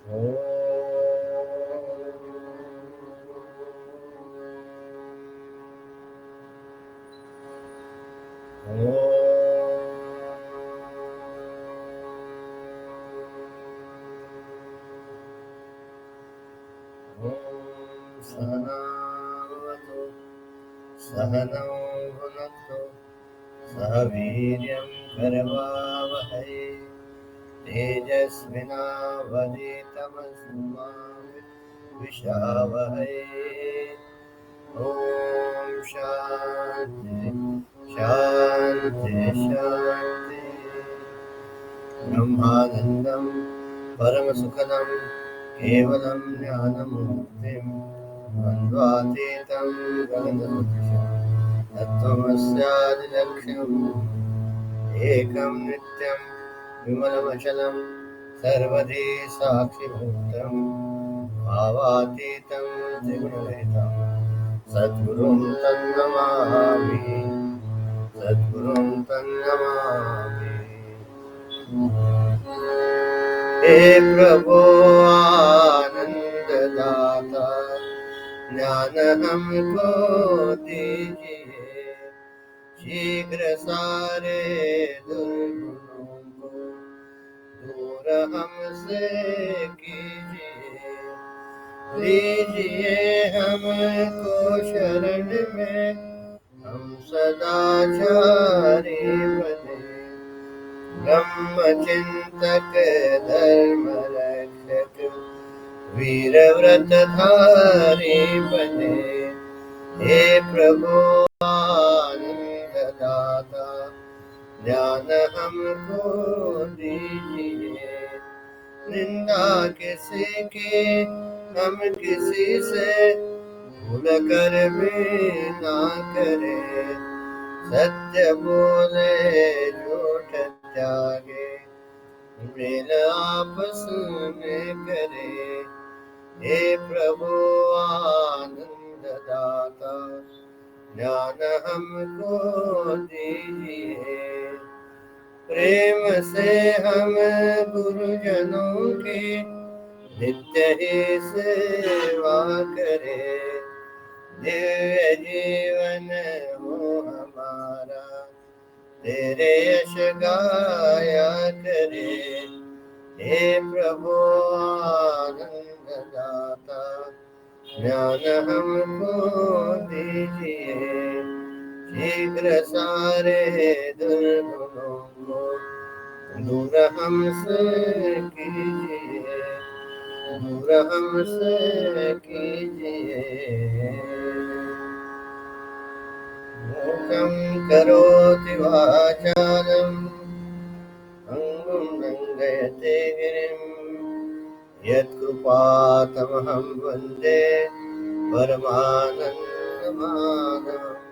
सहनावतु सहनौ भुनक्तु सह वीर्यं करवावहै तेजस्विनावधीतमस्तु मा विद्विषावहै। ॐ शान्ति शान्ति शान्ति। ब्रह्मानन्दं परमसुखदं केवलं ज्ञानमूर्तिं द्वन्द्वातीतं गगनसदृशं तत्त्वमस्यादिलक्ष्यम् एकं नित्यं विमलमचलं सर्वधी साक्षिभूतं भावातीतं त्रिगुणरहितं सद्गुरुं तन्नमामि सद्गुरुं तन्नमामि। हे प्रभो आनंददाता ज्ञान हमको दीजिए शीघ्र सारे दुर्गुणों को दूर हमसे कीजिए। लीजिए हमको शरण में हम सदाचारी बने ब्रह्मचिंतक धर्म रक्षक वीर व्रत धारी बने। हे प्रभु आनंद दाता ज्ञान हमको दीजिए निंदा किसी की हम किसी से भूल कर भी ना करे सत्य बोले झूठ त्यागे मेल आपस में करे। हे प्रभु आनंद दाता ज्ञान हमको दीजिए प्रेम से हम गुरुजनों की नित्य ही सेवा करें दिव्य जीवन हो हमारा तेरे यश गाया करे। हे प्रभु आनंद दाता ज्ञान हमको दीजिए शीघ्र सारे दुर्गुणों को दूर हमसे कीजिए दूर हमसे कीजिए। मूकं करोति वाचालं अंगुं लंघयते गिरिं यत्कृपातमहं वन्दे परमानन्दमाधवम्।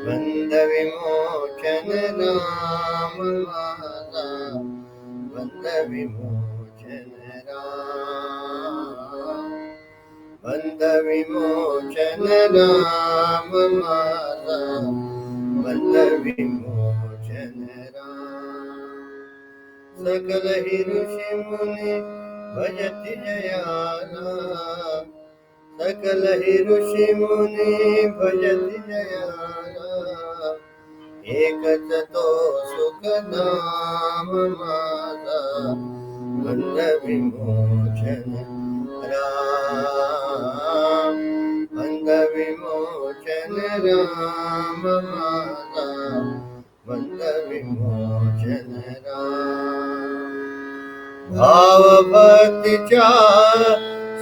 बन्धविमोचन राम माता बन्धविमोचन राम बन्धविमोचन राम माता बन्धविमोचन राम। सकल ही ऋषि मुनि भजति जयाला सकल ही ऋषि मुनि भजति जयाला एक तो सुख नाम माता बंध विमोचन राम बंध विमोचन राम माता बंध विमोचन राम। भाव भक्ति चार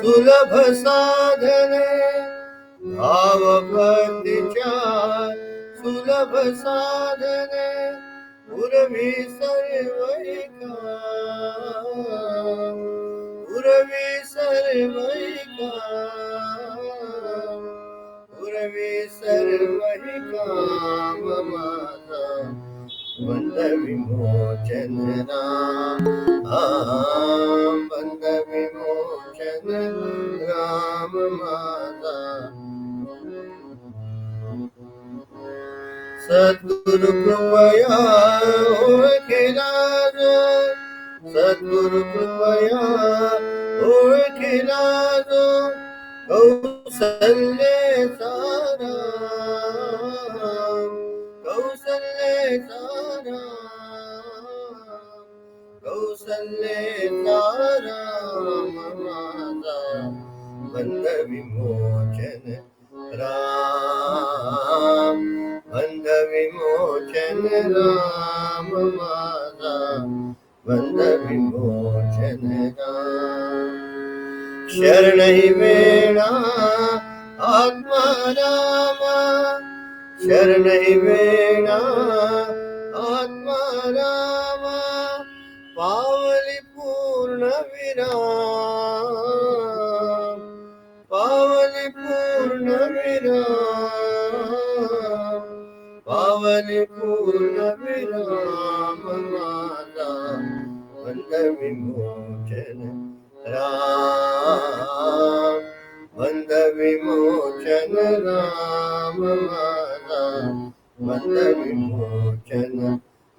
सुलभ साधन भाव भक्ति चार सुलभ साधन उर्वी सर्वैका उर्वी सर्वैका उर्वी सर्वैका माता बंध विमोचन राम बंध विमोचन राम माता। सद्गुरु कृपया ओळखिला जो, सद्गुरु कृपया ओळखिला जो, कौसल्य सारा, कौसल्य सारा, कौसल्य सारा माझा बंध विमोचन राम, बंध विमोचन राम माझा बंध विमोचन राम. शरण ही वेणा आत्मा रामा, शरण ही वेणा आत्मा रामा, पावली पूर्ण विराम, पावली पूर्ण विराम, पावली पूर्ण विराम माझा बंध विमोचन राम, बंध विमोचन राम माझा बंध विमोचन,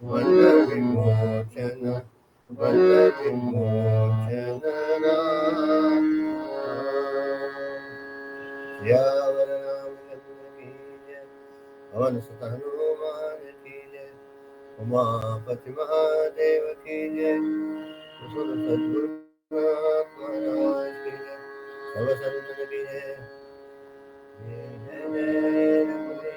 बंध विमोचन, बंध विमोचन राम. सियावर रामचंद्र की जय, पवन सुत हनुमान की जय, उमापति महादेव की जय, सुर सद्गुरु महाराज की जय, सब संतन की जय. जय जय जय रघुवीर.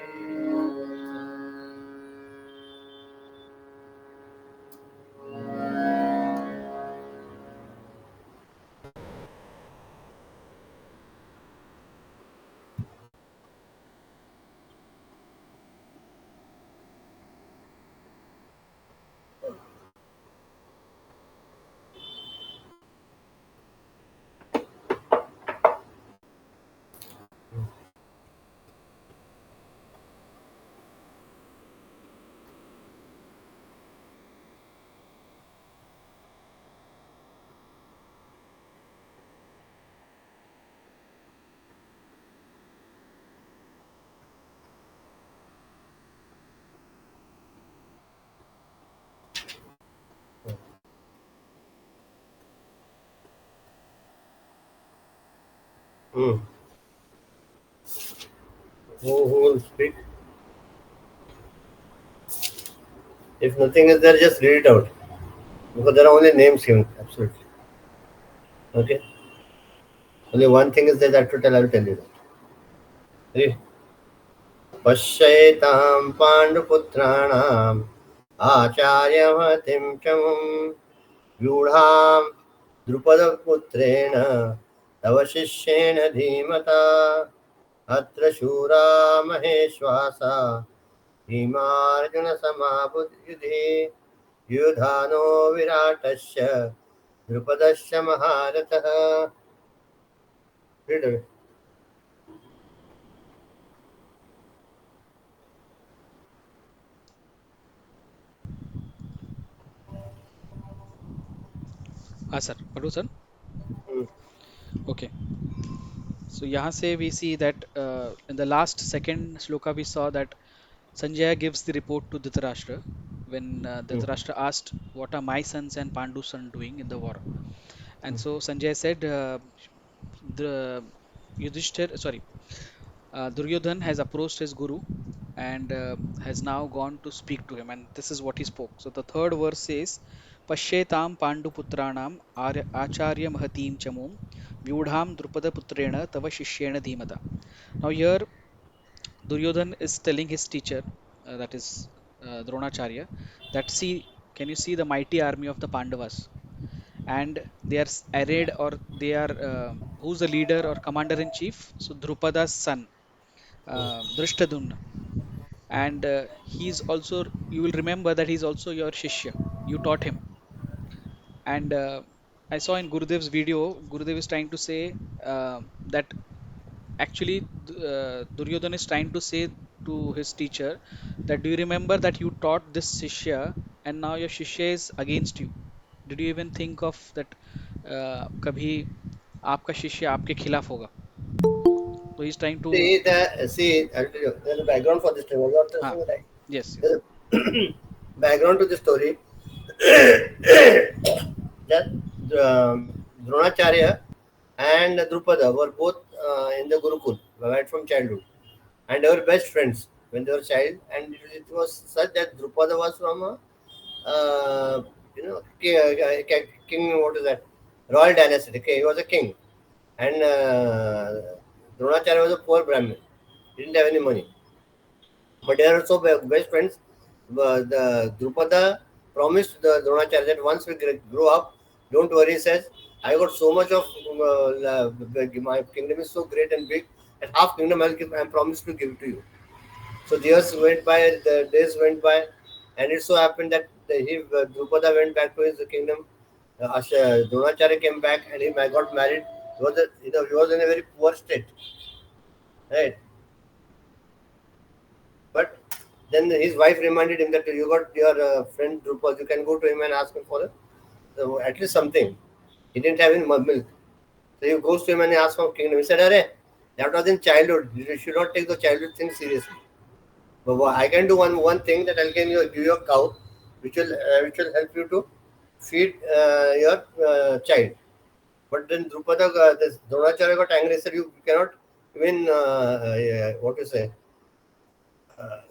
Who will speak? If nothing is there, just read it out. Because there are only names given. Absolutely. Okay? Only one thing is there that to tell, I will tell you that. Read. पश्येतां पाण्डुपुत्राणाम् आचार्यमतिं च मुं, व्यूढां द्रुपदपुत्रेण तव शिष्येण धीमता, अत्र शूरा महेश्वासा भीमार्जुनसमायुधि, युधानो विराटस्य द्रुपदस्य महारथः. Read away. Sir पढ़ो sir. Hmm. Okay. So यहाँ से we see that in the last second shloka we saw that Sanjaya gives the report to Dhritarashtra when Hmm. Dhritarashtra asked what are my sons and Pandu's son doing in the war, and so Sanjaya said the Yudhishthir, sorry, Duryodhan has approached his guru and has now gone to speak to him, and this is what he spoke. So the third verse says, Pashyetam Pandu Putranam Acharya Mahatim Chamum Vyudham Drupada Putrena Tava Shishyena Dhimata. Now here Duryodhan is telling his teacher, that is Dronacharya, that see, can you see the mighty army of the Pandavas? And they are arrayed, or they are who's the leader or commander in chief? So Drupada's son, Drishtadumna, and he's also, you will remember that he's also your shishya, you taught him. And I saw in Gurudev's video, Gurudev is trying to say that actually Duryodhana is trying to say to his teacher that, do you remember that you taught this shishya and now your shishya is against you? Did you even think of that kabhi आपका शिष्य आपके खिलाफ होगा? So he's trying to, See, I'll tell you, there's a background for this thing. What you're हाँ, saying, right? Yes, yes. The background to the story that Dronacharya and Drupada were both in the Gurukul right from childhood, and they were best friends when they were child. And it was such that Drupada was from a king. What is that? Royal dynasty. Okay, he was a king, and Dronacharya was a poor Brahmin. He didn't have any money, but they are also best friends. The Drupada promised the Dronacharya that once we grow up, don't worry, he says, I got so much of my kingdom is so great and big, and half kingdom I promised to give to you. So the years went by, the days went by, and it so happened that Drupada went back to his kingdom. Dronacharya came back and he got married. He was in a very poor state, right? But then his wife reminded him that you got your friend Drupad, you can go to him and ask him for at least something. He didn't have any milk. So he goes to him and he asks for kingdom. He said, Arey, that was in childhood. You should not take the childhood thing seriously. But I can do one thing that I can give you a cow, which will help you to feed your child. But then Drupada, this Dronacharya got angry. He said, you cannot even what you say,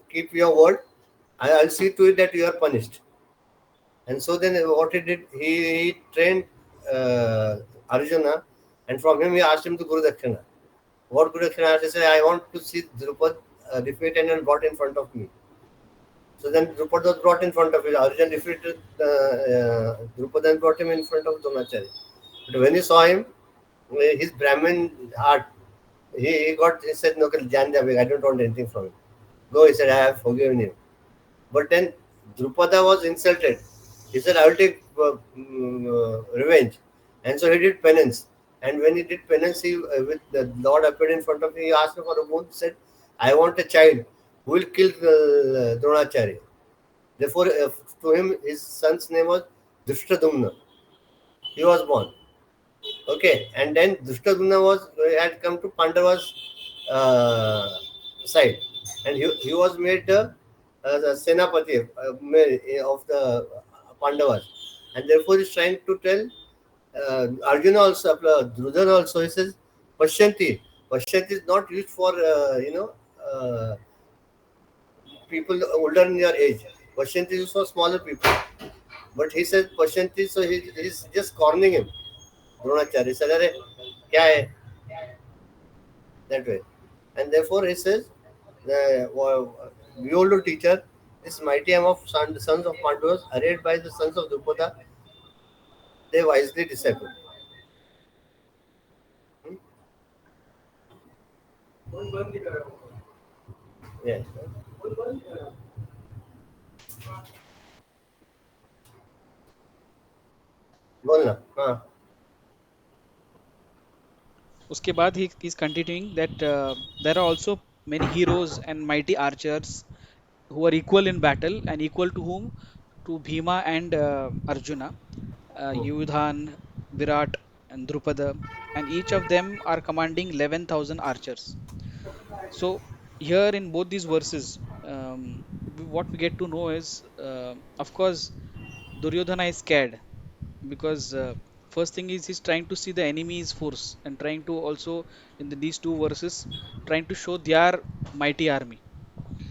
keep your word. I'll see to it that you are punished. And so then what he did, he trained Arjuna, and from him he asked him to Guru Dakshina. What Guru Dakshina asked, he said, I want to see Drupad defeated and brought in front of me. So then Drupad was brought in front of him. Arjun defeated Drupad and brought him in front of Dronacharya. But when he saw him, his Brahmin heart, he said, no, Jan I don't want anything from him. Go, he said, I have forgiven you. But then Drupada was insulted. He said, I will take revenge. And so he did penance. And when he did penance, with the Lord appeared in front of him, he asked him for a boon. He said, I want a child who will kill Dronacharya. Therefore, to him, his son's name was Drishtadumna. He was born. Okay. And then Drishtadumna had come to Pandava's uh, side. And he was made the Senapati of the Pandavas, and therefore he's trying to tell Arjuna also, Drudana also. He says Pashyanti. Pashyanti is not used for people older in your age. Pashyanti is used for smaller people. But he says Pashyanti, so he's just cornering him. Dronacharya. He said, "Arey, kya hai?" That way, and therefore he says the behold teacher, this mighty arm of sons of Pandavas, arrayed by the sons of Drupada, they wisely discipled. Hmm? Yes. बोलना हाँ. उसके बाद he is continuing that there are also many heroes and mighty archers who are equal in battle and equal to whom? To Bhima and Arjuna, Hmm. Yudhan, Virat, and Drupada, and each of them are commanding 11,000 archers. So here in both these verses, what we get to know is, of course, Duryodhana is scared because first thing is he's trying to see the enemy's force and trying to also in these two verses trying to show their mighty army.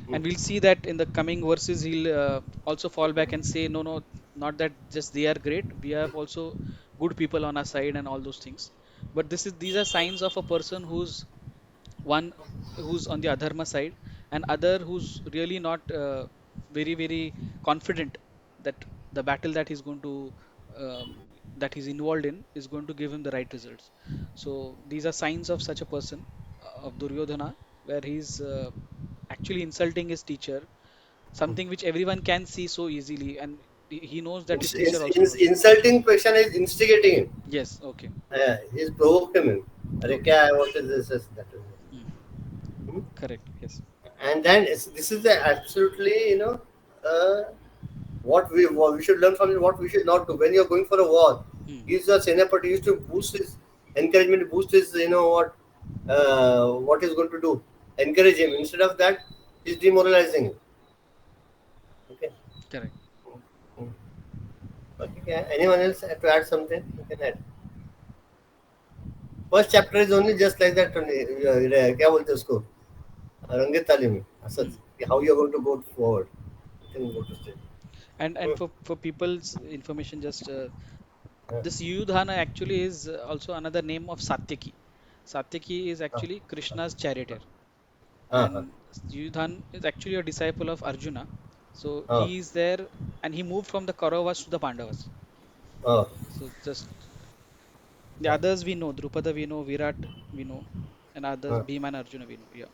Hmm. And we'll see that in the coming verses he'll also fall back and say, no, no, not that just they are great. We have also good people on our side and all those things. But these are signs of a person who's one who's on the adharma side and other who's really not very very confident that the battle that he's going to that he's involved in is going to give him the right results. So these are signs of such a person, of Duryodhana, where he's actually insulting his teacher, something which everyone can see so easily, and he knows that his teacher also knows. Insulting person is instigating him. Yes, okay. He's provoked him. अरे Okay. क्या है? What is this? That is. Hmm. Hmm? Correct, yes. And then this is absolutely uh, what we should learn from it. What we should not do when you're going for a war. Hmm. He's a Senapati. He used to boost his encouragement, boost his what he's going to do. Encourage him. Instead of that, he's demoralizing him. Okay. Correct. Mm. Okay. Anyone else have to add something? You can add. First chapter is only just like that only. क्या बोलते हैं उसको रंगे ताली में Hmm. Asad how you are going to go forward. Nothing go to say. And Hmm. for people's information, just Yeah. this Yudhana actually is also another name of Satyaki. Satyaki is Ah, actually Krishna's charioteer, ah, ah, and Yudhan is actually a disciple of Arjuna. So ah, he is there, and he moved from the Kauravas to the Pandavas. ah, So just the ah, others we know, Drupada we know, Virat we know, and others ah. Bhima and Arjuna we know. Yeah.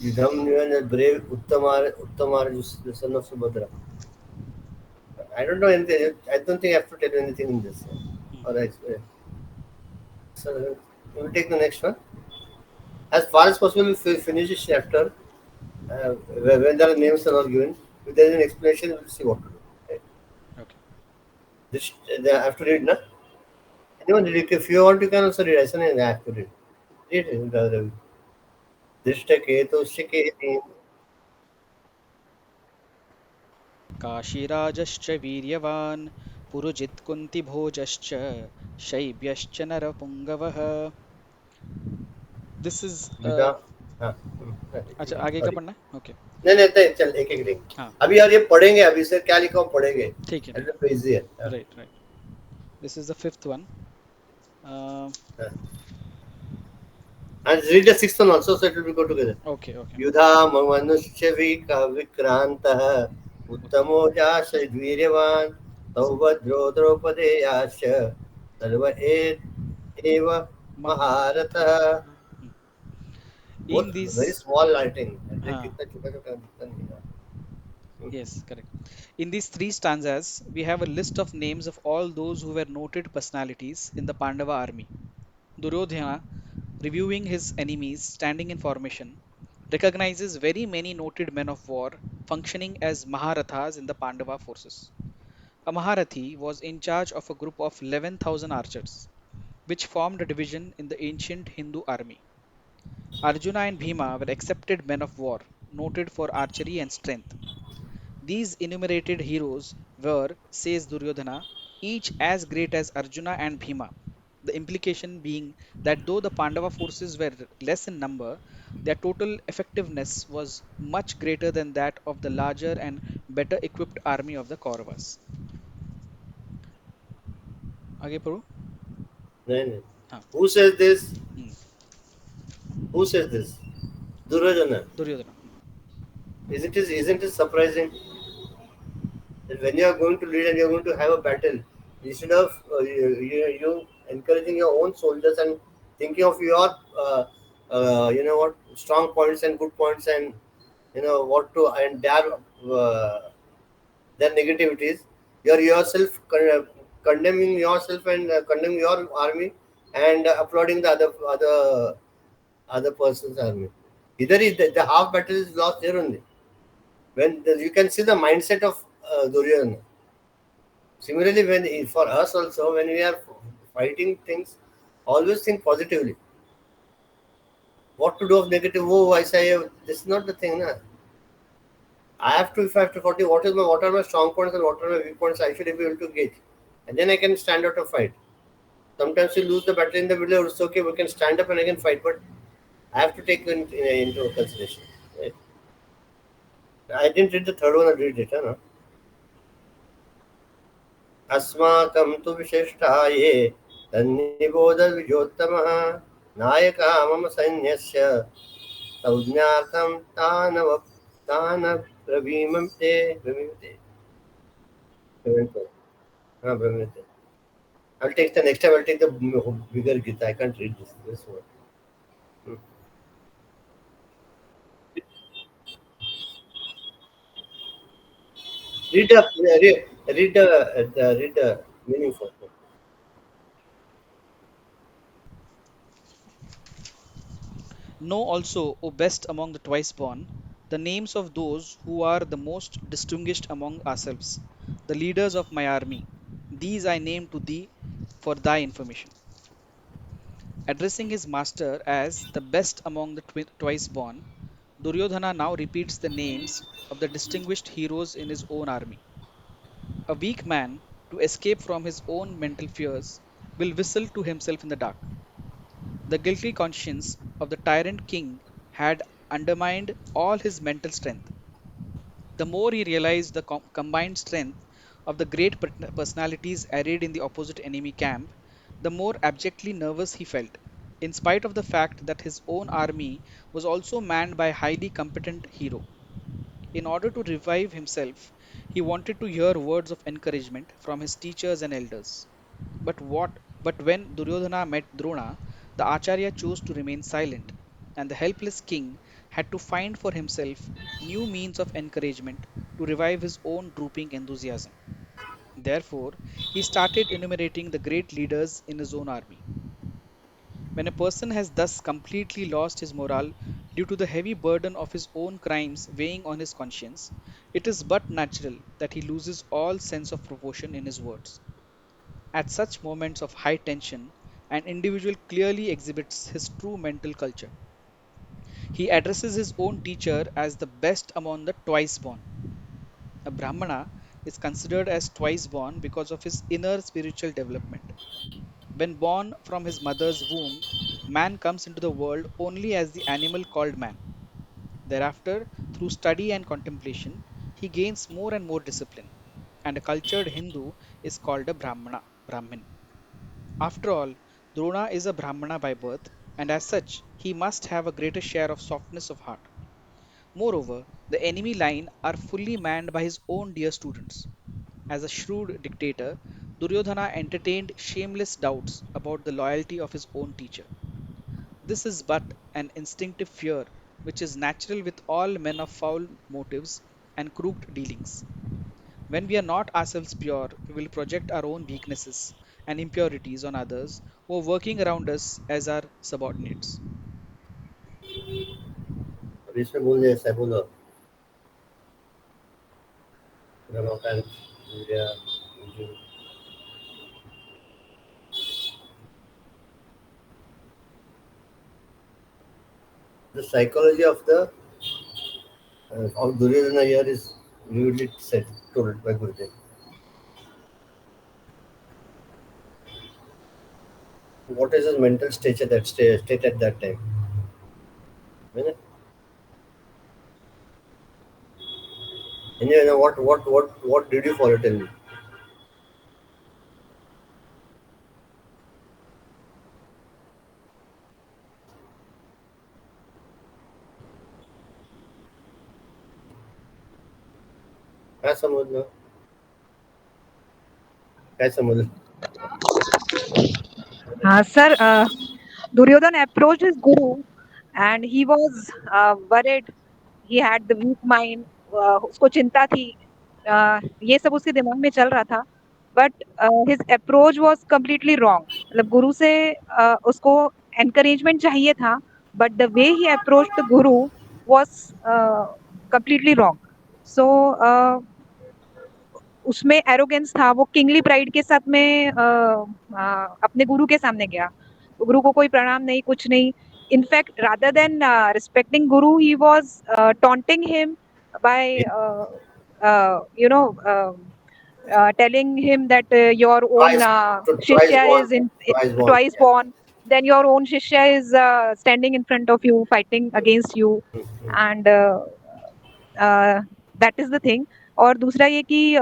Yudham and brave Uttamar, the son of Subhadra. I don't know anything. I don't think I have to tell you anything in this. Hmm. Or I explain. So we'll take the next one. As far as possible, we'll finish this chapter. When there are names are all given, if there is an explanation, we'll see what to do. Right? Okay. This I have to read, na? Anyone read it? If you want, you can also read. I say, I have to read. Read it. दृष्टकेतुश्च काशीराजश्च वीर्यवान् पुरुजित्कुन्तिभोजश्च शैब्यश्च नरपुङ्गवः. This is युधा हाँ अच्छा आगे का sorry पढ़ना है okay. नहीं नहीं नहीं, चल एक एक देख हाँ अभी यार ये पढ़ेंगे अभी से क्या लिखा हूँ पढ़ेंगे ठीक है ठीक. ऐसे इजी है हाँ, Right, right. This is the fifth one. uh, हाँ. And read the sixth one also so it will be go together okay, okay. युधा मनुष्य विक्रांतः उत्तमो जाश वीर्यवान् सौभद्रो द्रौपदेयाश्च सर्व एव महारथः महारथः. Hmm. बहुत In very these small writing uh, कितना छोटा छोटा दिखता नहीं है yes, correct. In these three stanzas, we have a list of names of all those who were noted personalities in the Pandava army. Duryodhana, reviewing his enemies standing in formation, recognizes very many noted men of war functioning as Maharathas in the Pandava forces. A Maharathi was in charge of a group of 11,000 archers, which formed a division in the ancient Hindu army. Arjuna and Bhima were accepted men of war, noted for archery and strength. These enumerated heroes were, says Duryodhana, each as great as Arjuna and Bhima. The implication being that though the Pandava forces were less in number, their total effectiveness was much greater than that of the larger and better equipped army of the Kauravas. आगे पढ़ो. नहीं नहीं हाँ. who says this Hmm. who says this Duryodhana Duryodhana. isn't it surprising that when you are going to lead and you are going to have a battle, instead of you encouraging your own soldiers and thinking of your you know what strong points and good points and you know what to and their negativities, you are yourself condemning yourself and condemning your army and applauding the other person's army. Either the half battle is lost there only. You can see the mindset of Duryodhana. Similarly, for us also, when we are fighting things, always think positively. What to do of negative? Oh, I say this is not the thing. Na. If I have to 40, what are my strong points and what are my weak points? I should be able to gauge, and then I can stand out a fight. Sometimes we lose the battle in the middle. It's okay. We can stand up and I can fight, but I have to take into consideration. Right? I didn't read the third one. I read it. No? अस्माकं तु विशिष्टा ये तन्निबोधविजोत्तमः नायका मम सैन्यस्य संज्ञार्थं तानब्रवीमं ते ब्रवीमते हाँ ब्रवीमते I'll take the next time I'll take the bigger Gita I can't read this one Hmm. Read the meaning for it. Know also, O best among the twice born, the names of those who are the most distinguished among ourselves, the leaders of my army. These I name to thee for thy information. Addressing his master as the best among the twice born, Duryodhana now repeats the names of the distinguished heroes in his own army. A weak man, to escape from his own mental fears, will whistle to himself in the dark. The guilty conscience of the tyrant king had undermined all his mental strength. The more he realized the combined strength of the great personalities arrayed in the opposite enemy camp, the more abjectly nervous he felt, in spite of the fact that his own army was also manned by a highly competent hero. In order to revive himself, he wanted to hear words of encouragement from his teachers and elders. But when Duryodhana met Drona, the Acharya chose to remain silent, and the helpless king had to find for himself new means of encouragement to revive his own drooping enthusiasm. Therefore, he started enumerating the great leaders in his own army. When a person has thus completely lost his morale due to the heavy burden of his own crimes weighing on his conscience, it is but natural that he loses all sense of proportion in his words. At such moments of high tension, an individual clearly exhibits his true mental culture. He addresses his own teacher as the best among the twice born. A Brahmana is considered as twice born because of his inner spiritual development. When born from his mother's womb, man comes into the world only as the animal called man. Thereafter, through study and contemplation, he gains more and more discipline, and a cultured Hindu is called a Brahmin. After all, Drona is a Brahmana by birth, and as such, he must have a greater share of softness of heart. Moreover, the enemy line are fully manned by his own dear students. As a shrewd dictator, Duryodhana entertained shameless doubts about the loyalty of his own teacher. This is but an instinctive fear which is natural with all men of foul motives and crooked dealings. When we are not ourselves pure, we will project our own weaknesses and impurities on others who are working around us as our subordinates. अब इसमें बोल दिया ऐसा बोलो Ramakant India the psychology of Duryodhana here is vividly said told by Gurudev. What is his mental state at that time? है ना? Anyway, now what did you follow? Tell me. क्या समझना? क्या समझ? Sir, Duryodhan approached his guru and he was worried. He had the weak mind. उसको चिंता थी. ये सब उसके दिमाग में चल रहा था. But his approach was completely wrong. मतलब गुरु से उसको encouragement चाहिए था. But the way he approached the guru was completely wrong. So उसमें एरोगेंस था, वो किंगली प्राइड के साथ में अपने गुरु के सामने गया। तो गुरु को कोई प्रणाम नहीं, कुछ नहीं। In fact rather than respecting Guru, he was taunting him by you know telling him that your own Twice, twice shishya born, is in twice born. twice Yeah. born, then your own shishya is standing in front of you fighting against you, and that is the thing. और दूसरा ये कि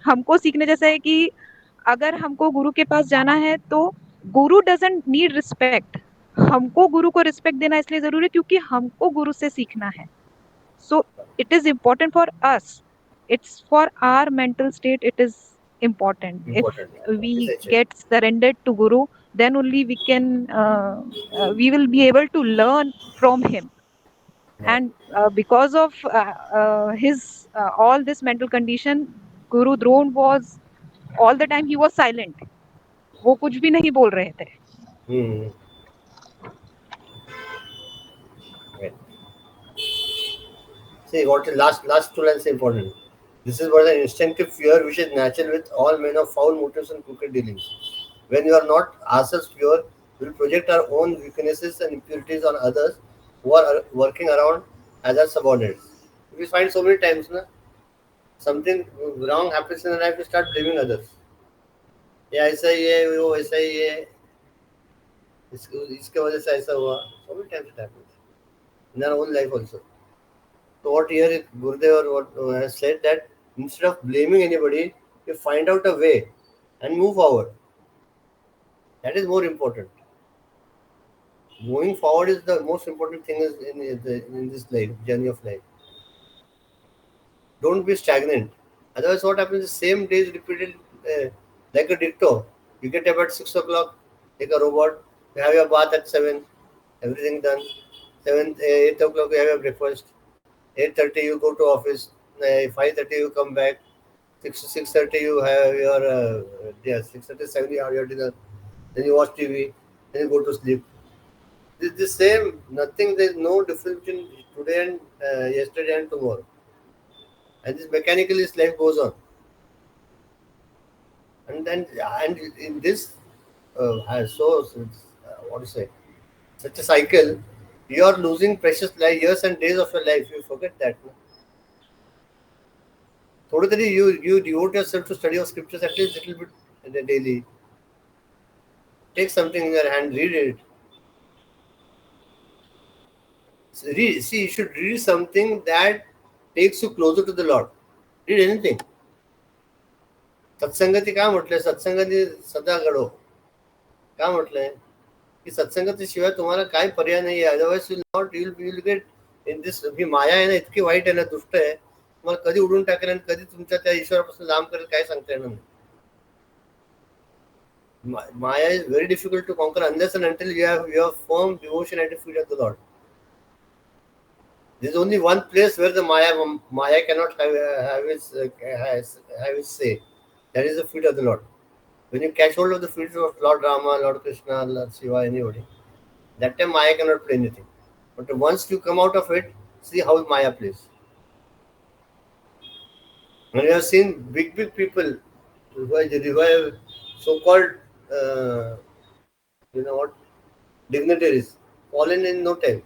हमको सीखने जैसा है कि अगर हमको गुरु के पास जाना है तो गुरु डजंट नीड रिस्पेक्ट। हमको गुरु को रिस्पेक्ट देना इसलिए जरूरी है क्योंकि हमको गुरु से सीखना है। So it is important for us, it's for our mental state, it is important. If Important. We Essential. Get surrendered to guru, then only we will be able to learn from him. Yeah. And because of his all this mental condition, Guru Drone was all the time he was silent. वो कुछ भी नहीं बोल रहे थे। Hmm. Right. See, what the last two lines are important. This is what an instinctive fear which is natural with all men of foul motives and crooked dealings. When you are not ourselves pure, we will project our own weaknesses and impurities on others who are working around as our subordinates. We find so many times, na, something wrong happens in the life, we start blaming others. ये ऐसा ही है, वो ऐसा ही है, इसके वजह से ऐसा हुआ. So many times it happens in our own life also. So what here Gurudev or what has said that instead of blaming anybody, you find out a way and move forward. That is more important. Moving forward is the most important thing is in this life journey of life. Don't be stagnant. Otherwise, what happens? The same day is repeated like a dicto. You get up at 6 o'clock, take a robot. You have your bath at 7. Everything done. 8 o'clock you have your breakfast. 8:30 you go to office. 5:30 you come back. 6:30 you have your 6:30 7 you have your dinner. Then you watch TV. Then you go to sleep. It's the same. Nothing. There is no difference between today and yesterday and tomorrow. And this mechanically this life goes on. And then and in this what to say, such a cycle, you are losing precious years and days of your life. You forget that. No? Totally, you devote yourself to study of scriptures at least little bit daily. Take something in your hand, read it. See, you should read something that takes you closer to the Lord. Read anything. सत्संगती का म्हटलंय, सत्संगती सदा घडो. का म्हटलंय की सत्संगतीशिवाय तुम्हाला काय पर्याय नाही आहे. Otherwise you will get in this. ही माया आहे ना, इतकी वाईट आहे ना, दुष्ट आहे. तुम्हाला कधी उडून टाकेल आणि कधी तुमच्या त्या ईश्वरापासून लांब करेल काय सांगता येणार नाही. Maya is very difficult to conquer unless and until you have firm devotion at the feet of the Lord. There is only one place where the Maya cannot have its say. That is the feet of the Lord. When you catch hold of the feet of Lord Rama, Lord Krishna, Lord Shiva, anybody, that time Maya cannot play anything. But once you come out of it, see how Maya plays. And you have seen big people who have so-called, dignitaries fallen in no time.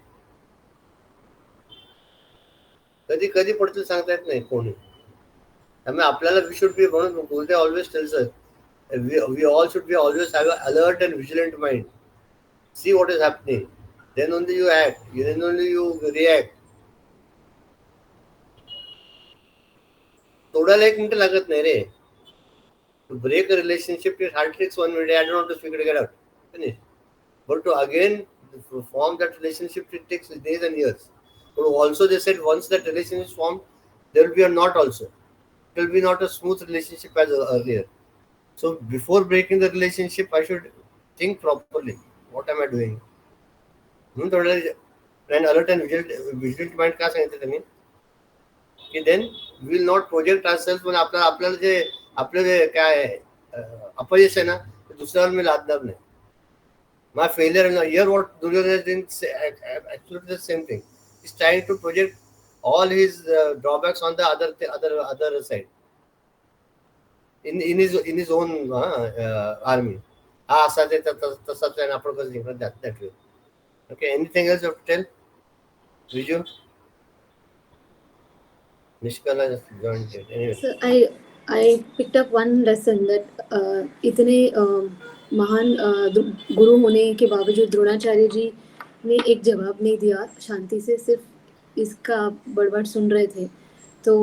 कधी कधी पडतील सांगता येत नाही कोणी. त्यामुळे आपल्याला we should be, म्हणून Gurudev always tells us, we all should be always have an alert and vigilant mind. See what is happening. Then only you act. Then only you react. तोडायला 1 मिनिट लागत नाही रे. To break a relationship, it hardly takes 1 minute. I don't want to speak it, get out. Finish. But to again form that relationship, it takes days and years. But also they said once that relationship is formed, there will be a knot also. It will be not a smooth relationship as earlier. So before breaking the relationship, I should think properly. What am I doing? And alert and vigilant mind का सांगितलं त्यांनी की then we will not project ourselves. पण आपल्याला जे आपलं जे काय अपयश आहे ना, ते दुसऱ्यावर मी लादणार नाही. My failure, and here what Duryodhana is doing, absolutely the same thing. He's trying to project all his drawbacks on the other side. In his own army. असा ते तसाच आहे, आपण कसं जिंकणार that way. Okay, anything else you have to tell? Viju? Nishkala just joined it. Anyway. So I picked up one lesson that इतने महान गुरु होने के बावजूद द्रोणाचार्य जी ने एक जवाब नहीं दिया, शांति से सिर्फ इसका बड़बड़ सुन रहे थे. तो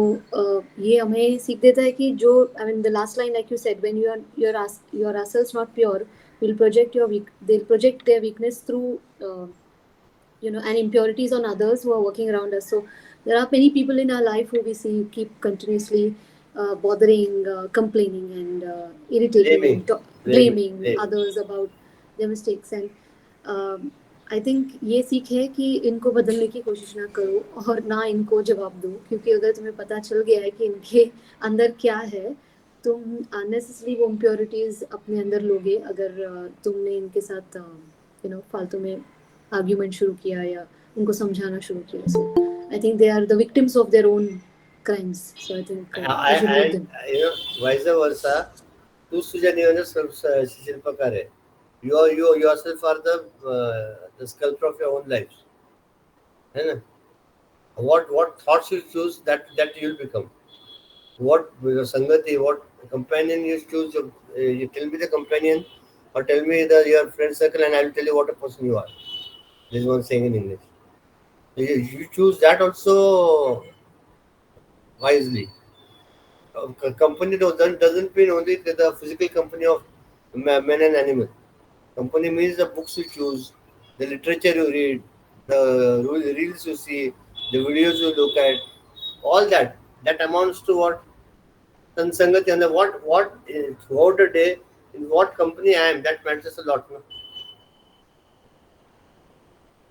ये हमें सीख देता है कि जो the last line like you said, when you are ourselves not pure, they'll project their weakness through and impurities on others who are working around us. So there are many people in our life who we see keep continuously bothering, complaining and irritating, blaming others about their mistakes. And I think ये सीख है कि इनको बदलने की कोशिश ना करो और ना इनको जवाब दो, क्योंकि अगर तुम्हें पता चल गया है कि इनके अंदर क्या है, तुम unnecessarily वो impurities अपने अंदर लोगे अगर तुमने इनके साथ फालतू में आर्ग्यूमेंट शुरू किया या उनको समझाना शुरू किया. So I think they are the victims of their own crimes. So I think I should leave them. Vice versa, तूच तुझ्या नियोजन शिल्पकार आहे. You yourself are the sculptor of your own life. है ना. What thoughts you choose, that you'll become. What sangati, what companion you choose. You tell me the companion, or tell me your friend circle, and I'll tell you what a person you are. This is one saying in English. You choose that also wisely. Company doesn't mean only the physical company of men and animal. Company means the books you choose, the literature you read, the reels you see, the videos you look at, all that. That amounts to what? Sangati. And what throughout the day, in what company I am, that matters a lot. No?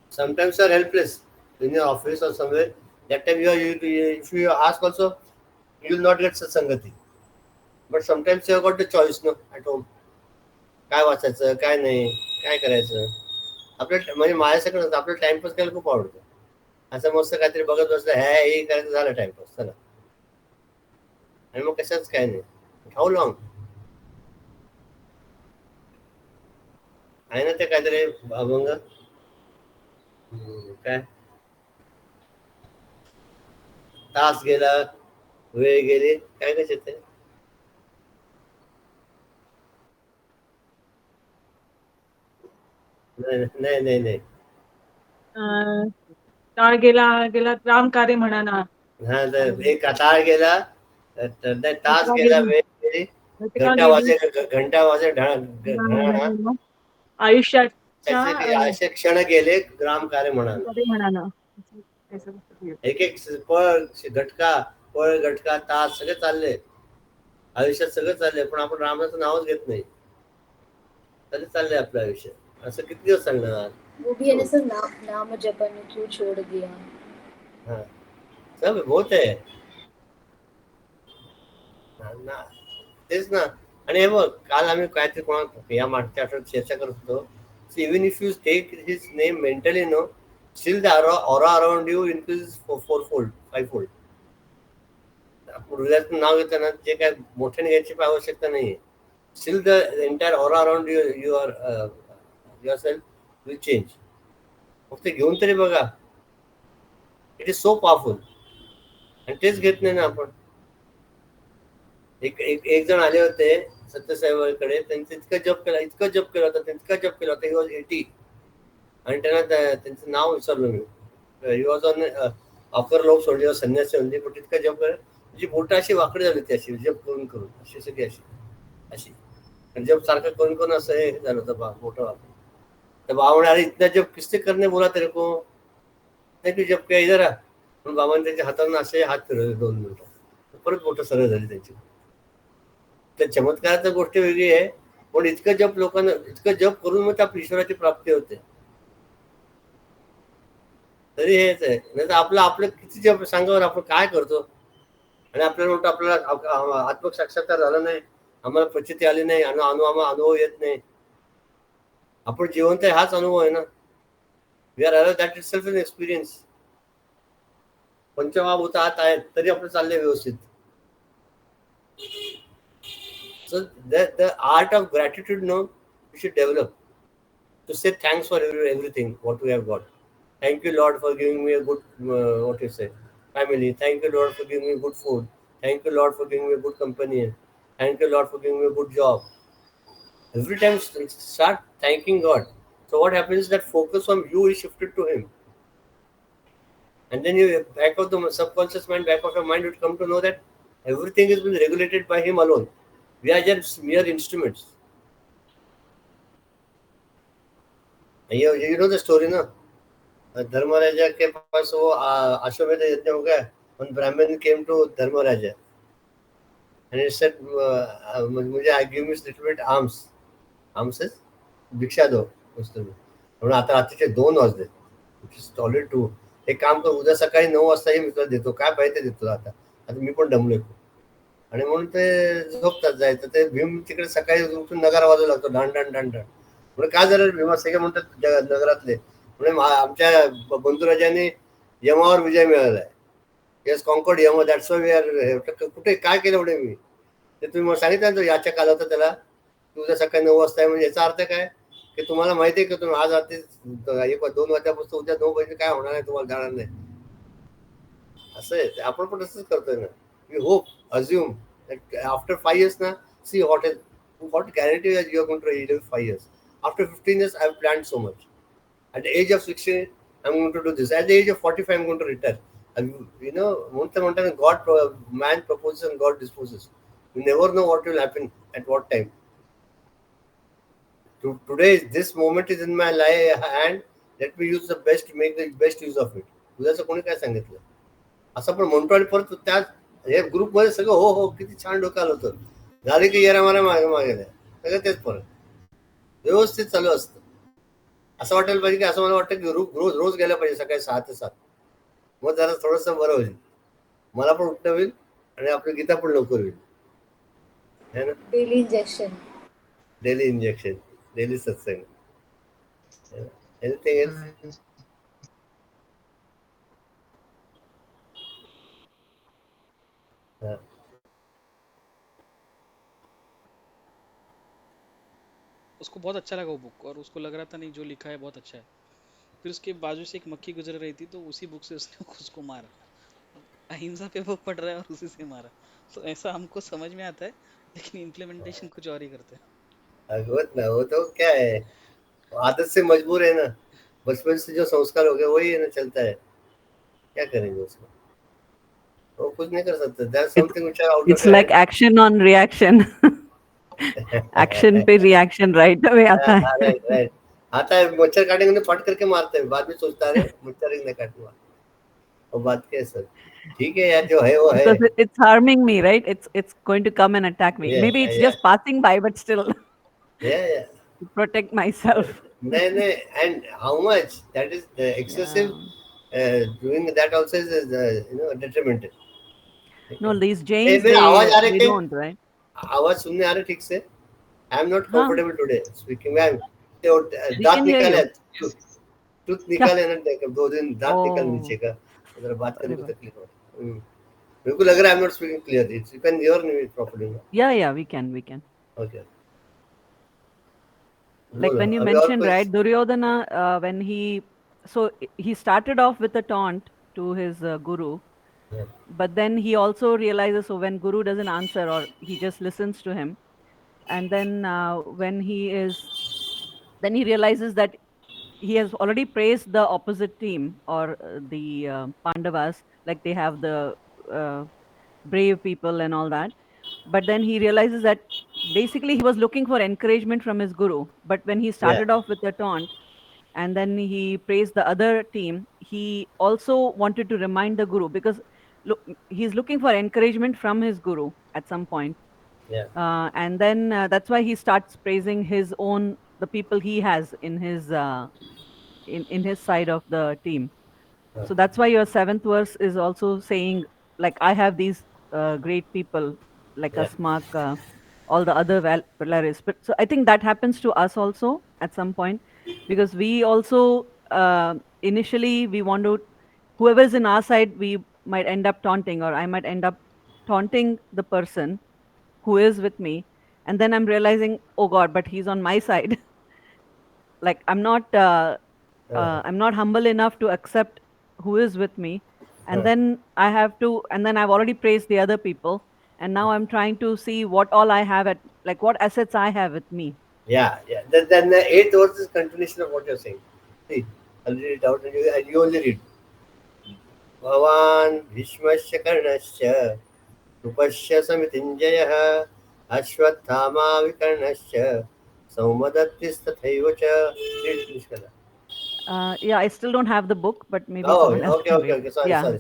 Sometimes you are helpless in your office or somewhere. That time if you ask also, you will not get Sangati. But sometimes you have got the choice, no, at home. काय वाचायचं काय नाही काय करायचं आपल्या म्हणजे माझ्याकडे आपलं टाइमपास करायला खूप आवडतं असं मस्त काहीतरी बघत बसलं हे करायचं झालं टाइमपास चला आणि मग कशाच काय नाही हाऊ लॉंग आहे ना ते काहीतरी अभंग काय तास गेला वेळ गेली काय कसे ते नाही नाही नाही काळ गेला गेला राम कार्य म्हणा. हा तर एक ताळ गेला तास गेला वेळ गेली घंटा वाजे ढळा आयुष्याच्या असे क्षण गेले ग्राम कार्य म्हणा एक एक पळ घटका तास सगळे चालले आयुष्यात सगळं चाललंय पण आपण रामाचं नावच घेत नाही तरी चाललंय आपलं आयुष्य असं किती दिवस सांगणार वो भी है ना सर, नाम जपन क्यों छोड़ दिया. हाँ सब बहुत आहे ना तेच ना आणि हे बघ काल आम्ही काहीतरी कोणा या मागच्या आठवड्यात चर्चा करत होतो even if you take his name mentally no still the aura around you increase fourfold fivefold हृदयातून नाव घेताना जे काय मोठ्याने घ्यायची आवश्यकता नाहीये still the entire aura around your self will change फक्त घेऊन तरी बघा इट इज सो पॉवरफुल आणि तेच घेत नाही ना आपण एक जण आले होते सत्यसाईबाकडे त्यांनी इतकं जप केला होता ही वॉज 80 आणि त्यांना त्यांचं नाव विसरलो मी ही वॉज ऑन अपर लोक सोडली संन्यासी होती पण इतकं जप केलं जी बोट अशी वाकडी झाली होती अशी जप करून करून अशी सगळी अशी जप सारखं करून असं हे झालं होतं मोठं वापर तर बाबा म्हणे अरे इतना जप किससे करणे बोला तेरे को नाही तू जप काय इधर पण बाबांनी त्यांच्या हातानं असे हात फिरवले 2 मिनिटं परत बोट सरळ झाली त्यांची त्या चमत्काराची गोष्ट वेगळी आहे पण इतकं जप करून मग त्या ईश्वराची प्राप्ती होते तरी हेच आहे नाही तर आपलं किती जप सांगावर आपण काय करतो आणि आपल्याला म्हणतो आपल्याला आत्मसाक्षात्कार झाला नाही आम्हाला प्रचिती आली नाही अनुभव येत नाही आपण जिवंत आहे हाच अनुभव आहे ना we are alive that is self an experience पंचमहाभूत आत आहेत तरी आपलं चाललंय व्यवस्थित So the art of gratitude, no, we should develop to say thanks for everything what we have got. Thank you, Lord, for giving me a good family. Thank you, Lord, for giving me good food. Thank you, Lord, for giving me a good companion. Thank you, Lord, for giving me a good job. Every time start thanking God. So what happens is that focus from you is shifted to Him. And then you back of the subconscious mind, back of your mind would come to know that everything is being regulated by Him alone. We are just mere instruments. You know the story, no? Dharmaraja के पास वो अश्वमेध यज्ञ हो गया. One Brahmin came to Dharmaraja and he said, मुझे give me little bit alms. Alms is भिक्षा दो म्हणून आता रात्रीचे 2 वाजले. It is already 2. एक काम कर उद्या सकाळी 9 वाजता मी तुला देतो काय पाहिजे ते देतो आता मी पण दमलोय आणि म्हणून ते झोपतात जायचं ते भीम तिकडे सकाळी उठून नगारा वाजवू लागतो ढाण म्हणजे काय झालं भीमा सगळे म्हणतात नगरातले म्हणजे आमच्या बंधुराजाने यमावर विजय मिळालाय yes conquered Yama that's why we are कुठे काय केलं एवढे मी ते तुम्ही मला सांगितलं याच्या काल होता त्याला तुझ्या सकाळी 9 वाजता आहे म्हणजे याचा अर्थ काय की तुम्हाला माहिती आहे की तुम्ही आज रात्री 2 वाजल्यापासून उद्या 9 वाजे काय होणार आहे तुम्हाला जाणार नाही. असं आहे ते. आपण पण तसंच करतोय ना. We hope assume after 5 years ना सी what guarantee that you are going to live 5 years. After 15 years I have planned so much. At the age of 16 I'm going to do this. At the age of 45 I'm going to retire. And म्हणता म्हणताना man proposes and God disposes. You never know what will happen at what time. Today this moment is in my hand. Let me use the best, make the best use of it. उद्याचं कोणी काय सांगितलं असं पण म्हणतो आणि परत त्या हे ग्रुपमध्ये सगळं हो हो किती छान डोकाल होतं. झाले की येरा मारा मागे मागे द्या सगळं तेच परत व्यवस्थित चालू असतं. असं वाटायला पाहिजे की असं मला वाटतं की रोज रोज गेल्या पाहिजे सकाळी 6 ते 7. मग जरा थोडंसं बरं होईल. मला पण उठणं होईल आणि आपली गीता पण लवकर होईल है ना. डेली इंजेक्शन, डेली सत्संग. Anything else? उसको बहुत अच्छा लगा वो बुक, और उसको लग रहा था नहीं जो लिखा है बहुत अच्छा है. फिर उसके बाजू से एक मक्खी गुजर रही थी, तो उसी बुक से उसने उसको मारा. अहिंसा पे वो पढ़ रहा है और उसी से मारा. तो ऐसा हमको समझ में आता है, लेकिन इम्प्लीमेंटेशन कुछ और ही करते हैं. भगवत ना, वो तो क्या है, आदत से मजबूर है ना. बचपन से जो संस्कार हो गए वही है ना, चलता है. क्या करेंगे उसको, वो कुछ नहीं कर सकते. That's something which are out It's of your like action on reaction. Action पे reaction right away आता है. right. आता है मच्छर काटेंगे तो फट करके मारते हैं, बाद में सोचता है मच्छर ही नहीं काटूंगा. वो बात क्या है सर. ठीक है यार, जो है वो है. Because it's harming me, right? It's going to come and attack me. Yeah, Maybe it's yeah. just passing by, but still Yeah. to protect myself. No, and how much that is excessive. Doing that also is detrimental. No, these Jains मेरा आवाज आ रहा they है don't, right? आवाज सुनने आ रहा है ठीक से. आई एम नॉट हाँ. Comfortable today speaking. Ma'am We दांत can hear निकाले, you. टूथ निकाले ना, 2 दिन दांत निकाल Oh. नीचे का, जरा बात करने अरे में तकलीफ हो रही है. मेरे को लग रहा है I am not speaking clearly. You can hear me properly. Yeah, we can. Okay. Like when you mentioned, right, Duryodhana, when he started off with a taunt to his guru, Yeah. but then he also realizes, so when guru doesn't answer or he just listens to him, and then then he realizes that he has already praised the opposite team or the Pandavas, like they have the brave people and all that. But then he realizes that basically he was looking for encouragement from his guru. But when he started off with the taunt and then he praised the other team, he also wanted to remind the guru, because look, he's looking for encouragement from his guru at some point. Yeah. And then that's why he starts praising the people he has in his in his side of the team. So that's why your 7th verse is also saying, like, I have these great people like Yeah. Asmak, all the other Valaris. But so I think that happens to us also at some point, because we also initially we want to, whoever's in our side, we might end up taunting, or I might end up taunting the person who is with me, and then I'm realizing, oh God, but he's on my side. Like I'm not humble enough to accept who is with me, and then I've already praised the other people, and now I'm trying to see what all I have what assets I have with me. Yeah. Then the 8th verse is continuation of what you're saying. See, I'll read it out and you only read. भवान् भीष्मस्य कर्णस्य कृपस्य समितिञ्जयः अश्वत्थामा विकर्णश्च सौमदत्तिस्तथैव च. Yeah, I still don't have the book, but maybe Oh, someone else can read. okay. Sorry. Yeah.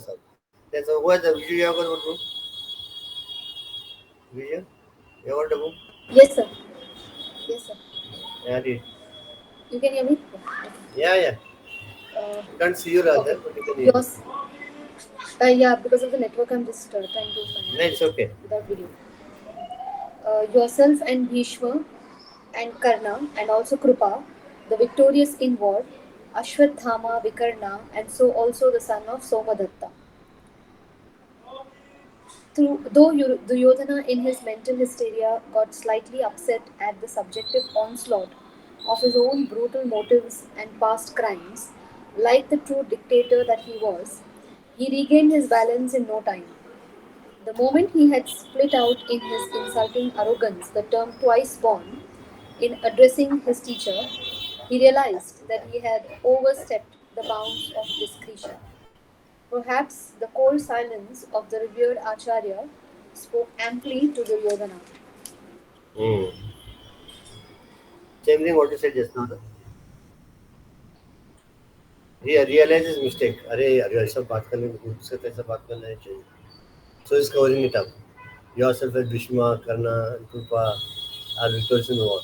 That's who has the Vijay? You have got what book? Vijay, you have got the book? Yes, sir. Yeah, read. You can hear me? Yeah. Uh, Can't see you rather, but you can hear. yours. Yeah, because of the network, I'm just trying to find No, it's okay. without video. Yourself and Bhishma and Karna and also Krupa, the victorious in war, Ashwathama, Vikarna, and so also the son of Somadatta. Though Duryodhana in his mental hysteria got slightly upset at the subjective onslaught of his own brutal motives and past crimes, like the true dictator that he was, he regained his balance in no time. The moment he had split out in his insulting arrogance the term twice born in addressing his teacher, he realized that he had overstepped the bounds of discretion. Perhaps the cold silence of the revered Acharya spoke amply to Duryodhana. Hmm. Same thing what you said just now. No? He realized his mistake. अरे ऐसा बात करने उससे तो ऐसा बात करना नहीं चाहिए. So he's covering it up. Yourself as Bhishma, Karna, and Krupa are victors in the war.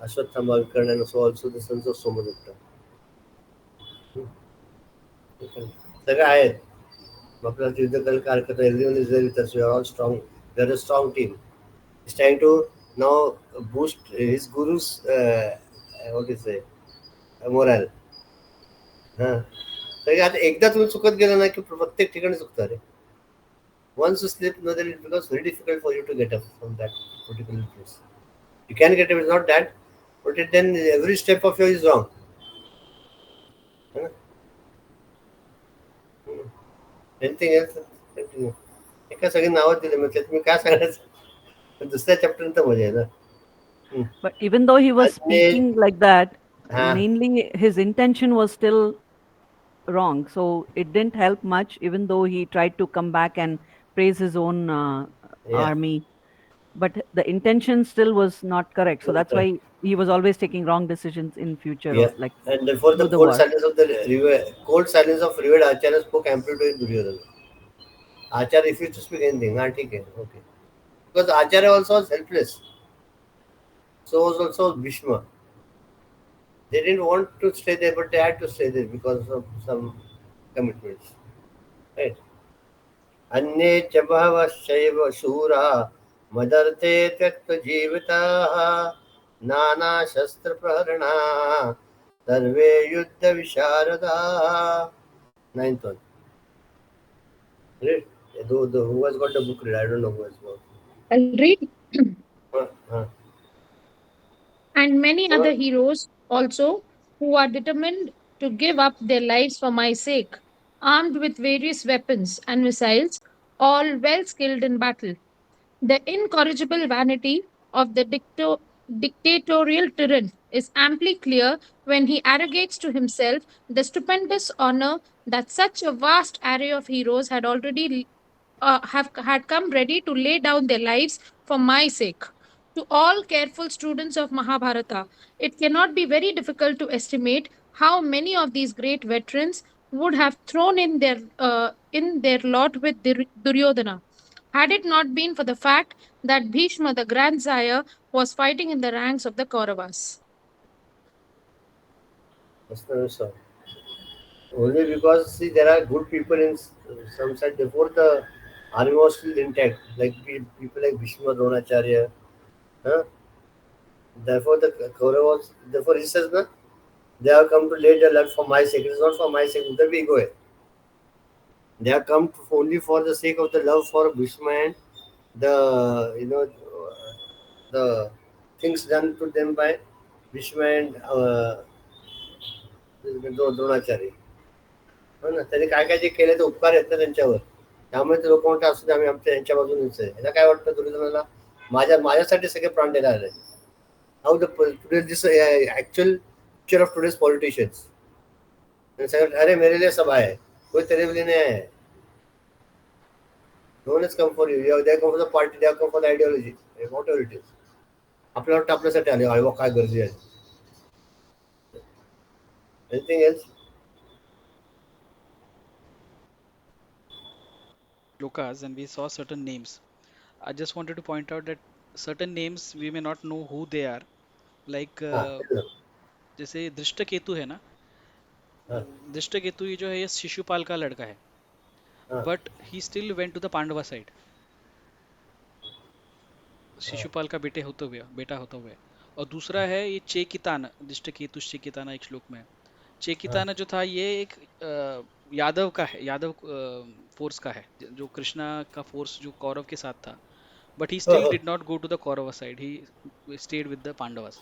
Ashwatthama, Vikarna, and so also the sons of Somadutta. सगळे आहेत. आपल्याला युद्ध करायला कार्यकर्ता everyone is there with us. We are all strong. We are a strong team. He's trying to now boost his guru's what is it morale. हां. तरी आता एकदा तुम्ही चुकत गेला ना की प्रत्येक ठिकाणी चुकता रे. Once you slip, no, then it becomes very difficult for you to get up from that particular place. You can get up, it's not that, but then every step of yours is wrong. है ना? Anything else? Continue. एका सगळे नावं दिले म्हटलं तुम्ही काय सांगायचं दुसऱ्या चॅप्टर नंतर मजा आहे ना. But even though he was आणि speaking like that, हा mainly his intention was still wrong. So it didn't help much, even though he tried to come back and praise his own या army. But the intention still was not correct. So that's why he was always taking wrong decisions in future, या or like and therefore the through the cold war. silence of the cold silence of revered Acharya spoke amply to Duryodhana. Acharya refused to speak anything. हाँ ठीक है okay because Acharya also was helpless. So was also Bhishma. They didn't want to stay there, but they had to stay there because of some commitments. Right? अन्ये च बहवश्चैव शूरा मदर्थे त्यक्तजीविताः नानाशस्त्रप्रहरणाः सर्वे युद्धविशारदाः. Ninth one. Read. Who has got the book read? I don't know who has got. I'll read. Uh, uh, And many uh, other heroes also who are determined to give up their lives for my sake, armed with various weapons and missiles, all well skilled in battle. The incorrigible vanity of the dictatorial tyrant is amply clear when he arrogates to himself the stupendous honor that such a vast array of heroes had already have had come ready to lay down their lives for my sake. To all careful students of Mahabharata, it cannot be very difficult to estimate how many of these great veterans would have thrown in their lot with Duryodhana, had it not been for the fact that Bhishma, the grandsire, was fighting in the ranks of the Kauravas. that's the answer. Only because see there are good people in some side. Therefore the army was still intact. Like people like Bhishma, Dronacharya. Huh? Therefore the Kauravas. Therefore he says na they have come to lay their life for my sake. It is not for my sake. Udhar bhi go hai. They have come only for the sake of the love for Bhishma and the the things done to them by Bhishma and Dronacharya. हो ना त्यांनी काय काय जे केले ते उपकार आहेत ना त्यांच्यावर त्यामुळे ते लोक म्हणतात असू दे आम्ही आमच्या यांच्या बाजूनेच आहे. याला काय वाटतं दुर्योधनाला माझ्यासाठी सगळे प्राण द्यायला आले. How the today this actual picture of today's politicians सगळं अरे मेरे लिए सब आए कोई तेरे लिए नहीं आया. No one has come for you. They have come for the party. They have come for the ideology. Whatever it is. आपल्याला वाटतं आपल्यासाठी आले अरे काय गरजे आहे. Anything else? Lokas, and we saw certain names. I just wanted to point out that certain names we may not know who they are. Like हाँ जैसे दृष्टकेतु है ना, हाँ दृष्टकेतु ये जो है ये शिशुपाल का लड़का है, हाँ but he still went to the Pandava side. Shishupal का बेटा होता हुआ. और दूसरा है ये चेकितान, दृष्टकेतु चेकिताना एक श्लोक में है. चेकिताना जो था ये एक यादव का है, यादव फोर्स का है, जो कृष्णा का फोर्स जो कौरव के साथ था but he still did not go to the Kaurava side. He stayed with the Pandavas.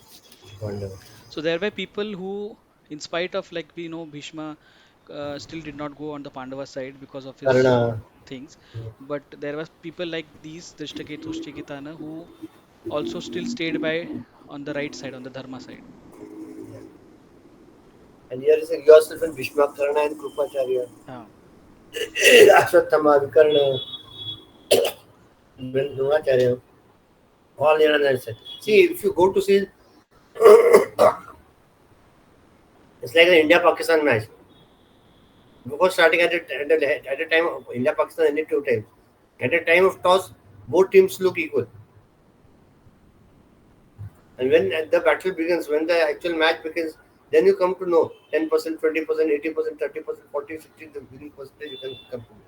Wonderful. So there were people who, in spite of, like, we know, Bhishma still did not go on the Pandava side because of his Karna. things. But there was people like these Drishtaketu, Shchikitana, who also still stayed by on the right side, on the Dharma side. And here is yourself and Bhishma, Karna and Krupacharya. Ah, Ashwatthama, Vikarna, Dronacharya, all here on that side. See, if you go to see, it's like an India-Pakistan match. Before starting at the time of India-Pakistan ended 2 times. At the time of toss, both teams look equal. And when the battle begins, when the actual match begins, then you come to know 10%, 20%, 80%, 30%, 40, 60, the winning percentage you can come to know.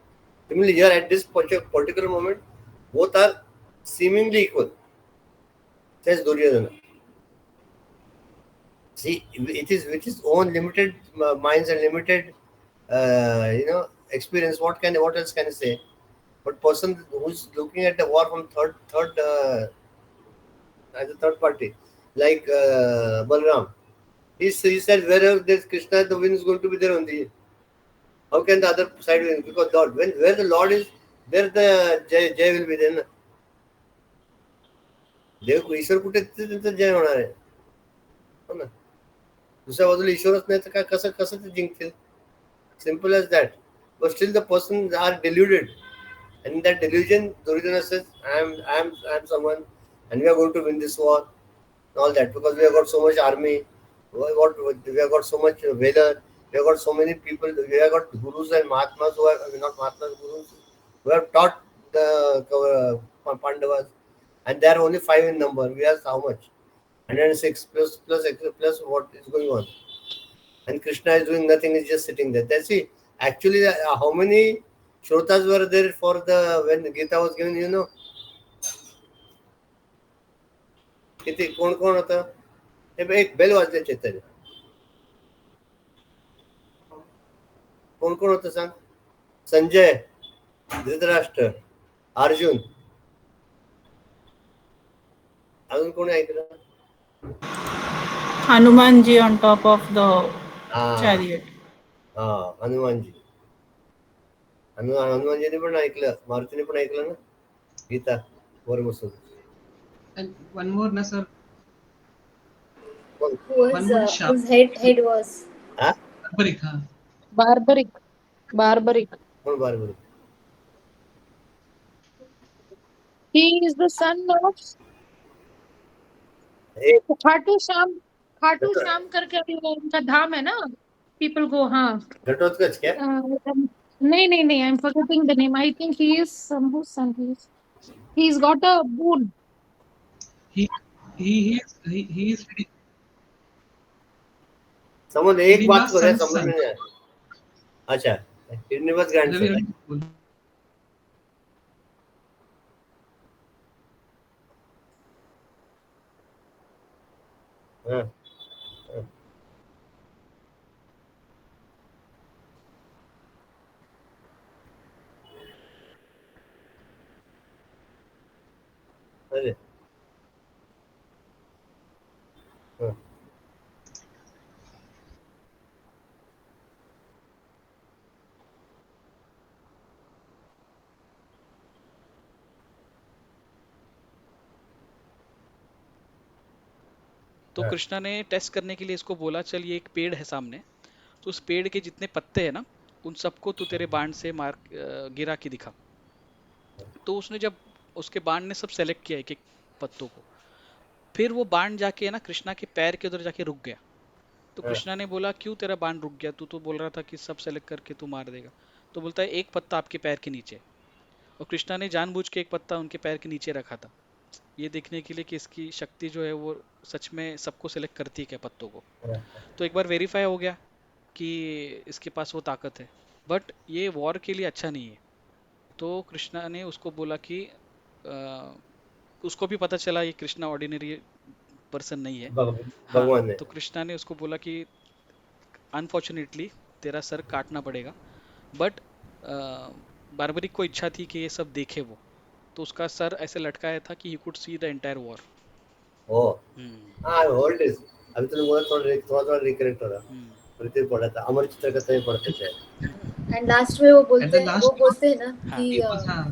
Similarly, here at this particular moment, both are seemingly equal, says Duryodhana. See, it is with his own limited minds and limited, experience. What else can I say? But person who's looking at the war from third as a third party, like Balram, he said wherever there's Krishna, the wind is going to be there only. How can the other side win? Because Lord, where the Lord is, there the Jay will be there. ना. देव ईश्वर कुठे त्यांचं जय होणार आहे हो ना दुसऱ्या बाजूला ईश्वरच नाही तर काय कसं ते जिंकतील simple as that. But still the persons are deluded. And in that delusion, Duryodhana says, I am someone and we are going to win this war. All that because we have got so much army, we have got so much valor, we have got so many people, we have got gurus and mahatmas who are not mahatmas, gurus who have taught the Pandavas, and they are only 5 in number. We are how much? 106 plus what is going on, and Krishna is doing nothing; is just sitting there. That's it. Actually, how many shrotas were there for when the Gita was given? You know. किती कोण कोण होतं हे एक bell वाजले चैतन्य कोण कोण होतं सांग संजय धृतराष्ट्र अर्जुन अजून कोणी ऐकलं Hanumanji on top of the हा chariot. हा हनुमानजी हनुमानजीने पण ऐकलं मारुतीने पण ऐकलं ना गीता वर बसून And one more, na sir. कोण One more sharp. Whose head was हा Barbaric, huh? Barbaric. कोण बरोबर He is the son of एक Khatu Sham करके अभी वो उनका धाम है ना people go हाँ घटोत्कच क्या नहीं I'm forgetting the name. I think he is whose son he is. He's got a boon. He is समोर एक बात Srinivas को है son's समझ में son. नहीं आया अच्छा Srinivas Ravi grandson Ravi Kapul. हाँ हाँ अरे हाँ तो हाँ कृष्णा ने टेस्ट करने के लिए इसको बोला, चल ये एक पेड़ है सामने, तो उस पेड़ के जितने पत्ते हैं ना, उन सबको तू तेरे बाण से मार गिरा के दिखा। तो उसने जब उसके बाण ने सब सेलेक्ट किया एक एक पत्तों को, फिर वो बाण जाके है ना कृष्णा के पैर के उधर जाके रुक गया। तो हाँ कृष्णा ने बोला, क्यों तेरा बाण रुक गया, तू तो बोल रहा था कि सब सेलेक्ट करके तू मार देगा। तो बोलता है एक पत्ता आपके पैर के नीचे है। और कृष्णा ने जानबूझ के एक पत्ता उनके पैर के नीचे रखा था, ये देखने के लिए कि इसकी शक्ति जो है वो सच में सबको सेलेक्ट करती है क्या पत्तों को। हाँ तो एक बार वेरीफाई हो गया कि इसके पास वो ताकत है, बट ये वॉर के लिए अच्छा नहीं है। तो कृष्णा ने उसको बोला कि उसको भी पता चला ये कृष्णा ऑर्डिनरी पर्सन नहीं है। हाँ, भगवान ने तो कृष्णा ने उसको बोला कि अनफॉर्चुनेटली तेरा सर काटना पड़ेगा, बट बार्बरिक को इच्छा थी कि ये सब देखे वो, तो उसका सर ऐसे लटकाया था कि he could see the entire war. Oh, हाँ heard this. अभी तो मुझे थोड़ा रिकरेक्ट हो रहा. पृथ्वी पढ़ा था, अमर चित्रकथा में पढ़ते थे. एंड लास्ट में वो At the वो last, बोलते हैं ना हाँ. कि people, हाँ,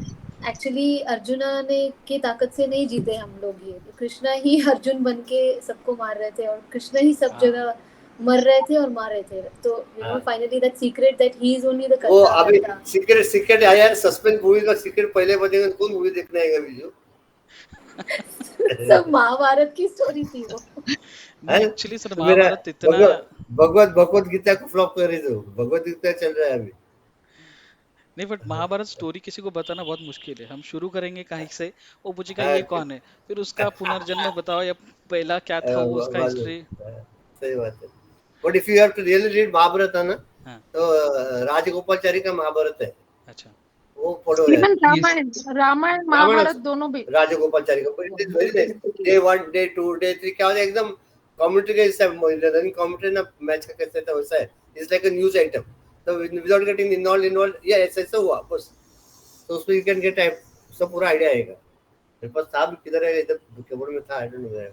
एक्चुअली अर्जुना ने की ताकत से नहीं जीते हम लोग, ये कृष्णा ही अर्जुन बन के सबको मार रहे थे और कृष्णा ही सब हाँ. जगह मर रहे थे और मार रहे थे. तो यू नो हाँ. Finally that secret that he is only the वो अभी कर्ता. सीक्रेट आया यार, सस्पेंस मूवी का सीक्रेट पहले बतेगा. कौन मूवी देखने आएगा बीजू? सब महाभारत की स्टोरी थी वो. नहीं, एक्चुअली सर मेरा महाभारत इतना भगवत गीता को फ्लॉप कर रही थी. भगवत गीता चल रहा है अभी. नहीं, बट महाभारत स्टोरी किसी को बताना बहुत मुश्किल है. हम शुरू करेंगे कहीं से, वो पूछेगा हाँ, ये कौन है, फिर उसका पुनर्जन्म बताओ या पहला क्या था वो, उसका हिस्ट्री. सही बात है. But if you have to really read Mahabharat है ना, हाँ. तो राजगोपालचारी का महाभारत है, अच्छा. वो पढ़ो यार. इवन रामायण रामायण महाभारत दोनों भी. राजगोपालचारी का it is very nice. Day 1 day 2 day 3 क्या होता है, एकदम कमेंट्री के हिसाब रनिंग कमेंट्री ना मैच का कैसे था वैसा है. It's like a news item. तो विदाउट गेटिंग इन्वॉल्व या ऐसा हुआ बस. तो उसमें यू कैन गेट सब पूरा आइडिया आएगा. मेरे पास था भी, किधर है, इधर कीबोर्ड में था, आई डोंट नो वेयर.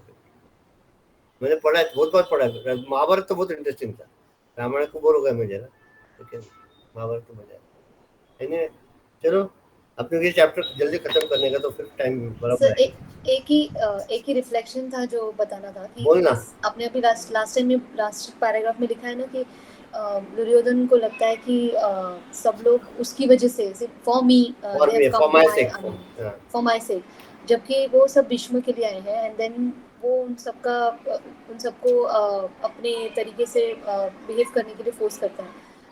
मैंने पढ़ा है, बहुत बार पढ़ा है. महाभारत तो बहुत इंटरेस्टिंग था. रामायण को बोर हो गया मुझे ना, लेकिन महाभारत तो मजा आया. एनीवे, चलो अपने ये चैप्टर जल्दी खत्म करने का, तो फिर टाइम बराबर सर है. एक ही रिफ्लेक्शन था जो बताना था कि बोलना. आपने अभी लास्ट टाइम में लास्ट पैराग्राफ में लिखा है ना कि दुर्योधन को लगता है कि सब लोग उसकी वजह से फॉर मी फॉर माय सेक, जबकि वो सब भीष्म के लिए आए हैं. एंड देन वो उन सबको अपने तरीके से बिहेव करने के लिए फोर्स करता है.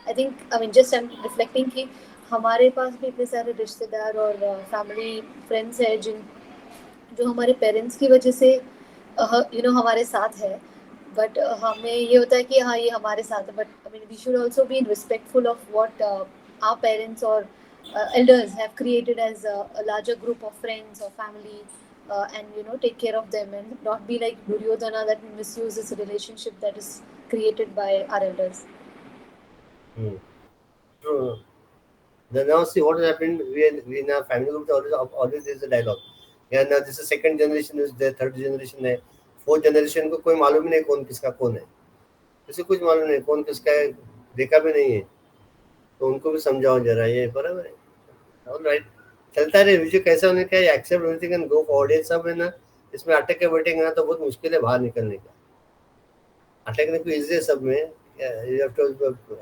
I think I mean just I am reflecting कि हमारे पास भी इतने सारे रिश्तेदार और फैमिली फ्रेंड्स हैं जो हमारे पेरेंट्स की वजह से यू नो हमारे साथ है. बट हमें ये होता है कि हाँ ये हमारे साथ है, but I mean we should also be respectful of what our parents और elders have created as a larger group of friends or family, and you know take care of them and not be like Duryodhana that misuses a relationship that is created by our elders. True. Then now see what has happened. We in our family group always there is a dialogue. Yeah, now this is second generation, is there third generation है, fourth generation को कोई मालूम ही नहीं कौन किसका कौन है. किसी कुछ मालूम नहीं कौन किसका है, देखा भी नहीं है. तो उनको भी समझाओ जरा, ये बराबर है. ऑलराइट, चलता रहे. विजय कैसा होने का, accept everything and go forward. ये सब है ना, इसमें अटक के बैठेंगे ना तो बहुत मुश्किल है बाहर निकलने का. अटकने को इजी है सब में. You have to,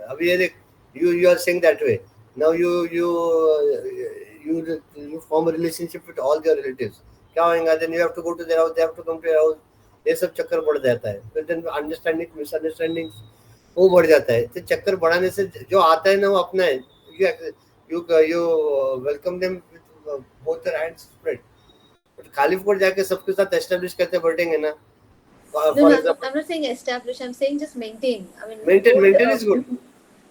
अभी ये देख, you are saying that way. Now you form a relationship with all your relatives. क्या होगा, then you have to go to their house, they have to come to your house. ये सब चक्कर बढ़ जाता है. फिर then understanding misunderstanding वो बढ़ जाता है. तो चक्कर बढ़ाने से जो आता है ना वो अपना है. You welcome them with both your hands spread. But खाली फुट जाके सबके साथ establish करते बैठेंगे ना. No, I'm not saying establish. I'm saying just maintain. I mean, maintain is good.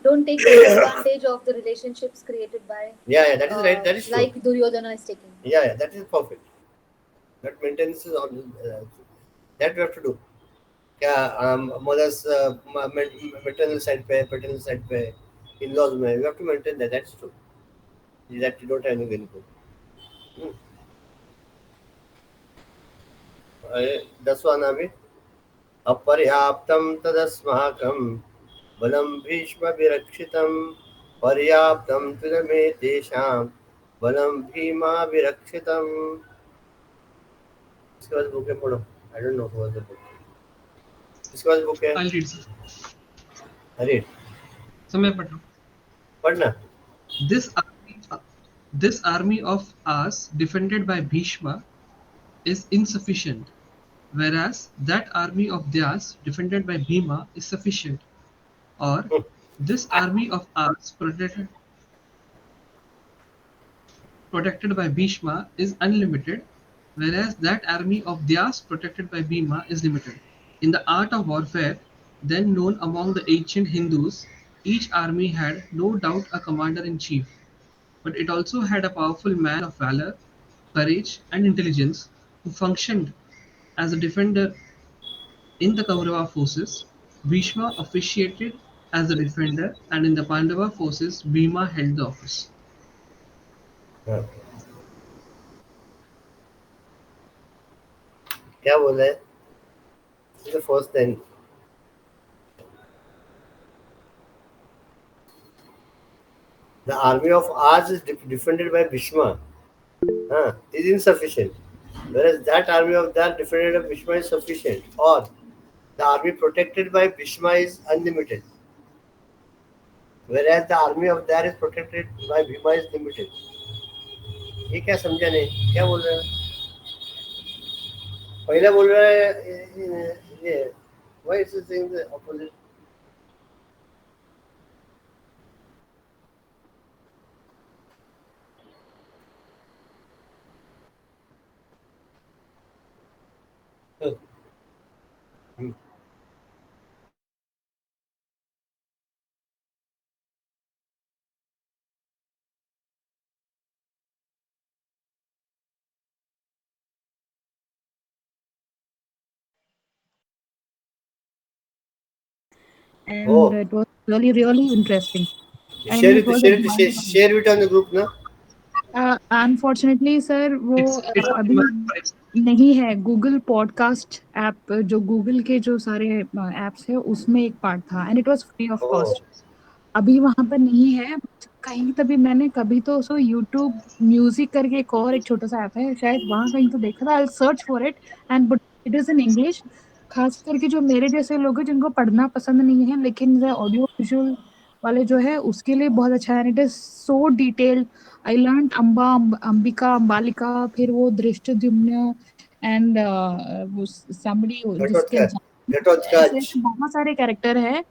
Don't take advantage of the relationships created by. Yeah, that is right. That is true. Like Duryodhana is taking. Yeah, that is perfect. That maintenance is all that we have to do. क्या mother's maternal side पे, paternal side पे, in-laws में, we have to maintain that. That's true. That you don't have any benefit. 10वां नाम है अपर्याप्तं तदस्माकं बलं भीष्मभिरक्षितं पर्याप्तं तुदमे तेषां बलं भीमाभिरक्षितम्. इसके बाद बुक है, पढ़ो. I don't know what the book. इसके बाद बुक है. I'll read, sir. read. So मैं पढ़ रहा हूँ. पढ़ना. This army of ours defended by Bhishma is insufficient, whereas that army of theirs defended by Bhima is sufficient. Or this army of ours protected by Bhishma is unlimited, whereas that army of theirs protected by Bhima is limited. In the art of warfare, then known among the ancient Hindus, each army had no doubt a commander-in-chief, but it also had a powerful man of valor, courage, and intelligence who functioned as a defender in the Kaurava forces. Bhishma officiated as a defender, and in the Pandava forces, Bhima held the office. क्या बोला है? The first line. The army of ours is defended by Bhishma. Is insufficient. Whereas that army of that defended by Bhishma is sufficient. Or the army protected by Bhishma is unlimited. Whereas the army of that is protected by Bhima is limited. ये क्या समझा नहीं? क्या बोल रहा है? पहला बोल रहा है ये why is it saying the opposite? Hmm. and Oh, it was really, really interesting. I share mean, it it, was a share it, share, joy. share it on the group ना. अनफॉर्चुनेटली सर वो It's अभी नहीं है। Google podcast app, जो Google के जो सारे apps है उसमें एक पार्ट था and it was free of Oh, cost. अभी वहां पर नहीं है कहीं। तभी मैंने कभी तो सो यूट्यूब म्यूजिक करके एक छोटा सा ऐप है, शायद वहां कहीं तो देखा था। I search for it and but it is in English. खास करके जो मेरे जैसे लोग हैं जिनको पढ़ना पसंद नहीं है लेकिन ऑडियो विजुअल वाले जो है उसके लिए बहुत अच्छा है। It is so detailed. I learn Ambika Ambalika, फिर वो धृष्टद्युम्न एंड वो somebody जिसके घटोत्कच, ऐसे घटोत्कच. ऐसे बहुत सारे कैरेक्टर है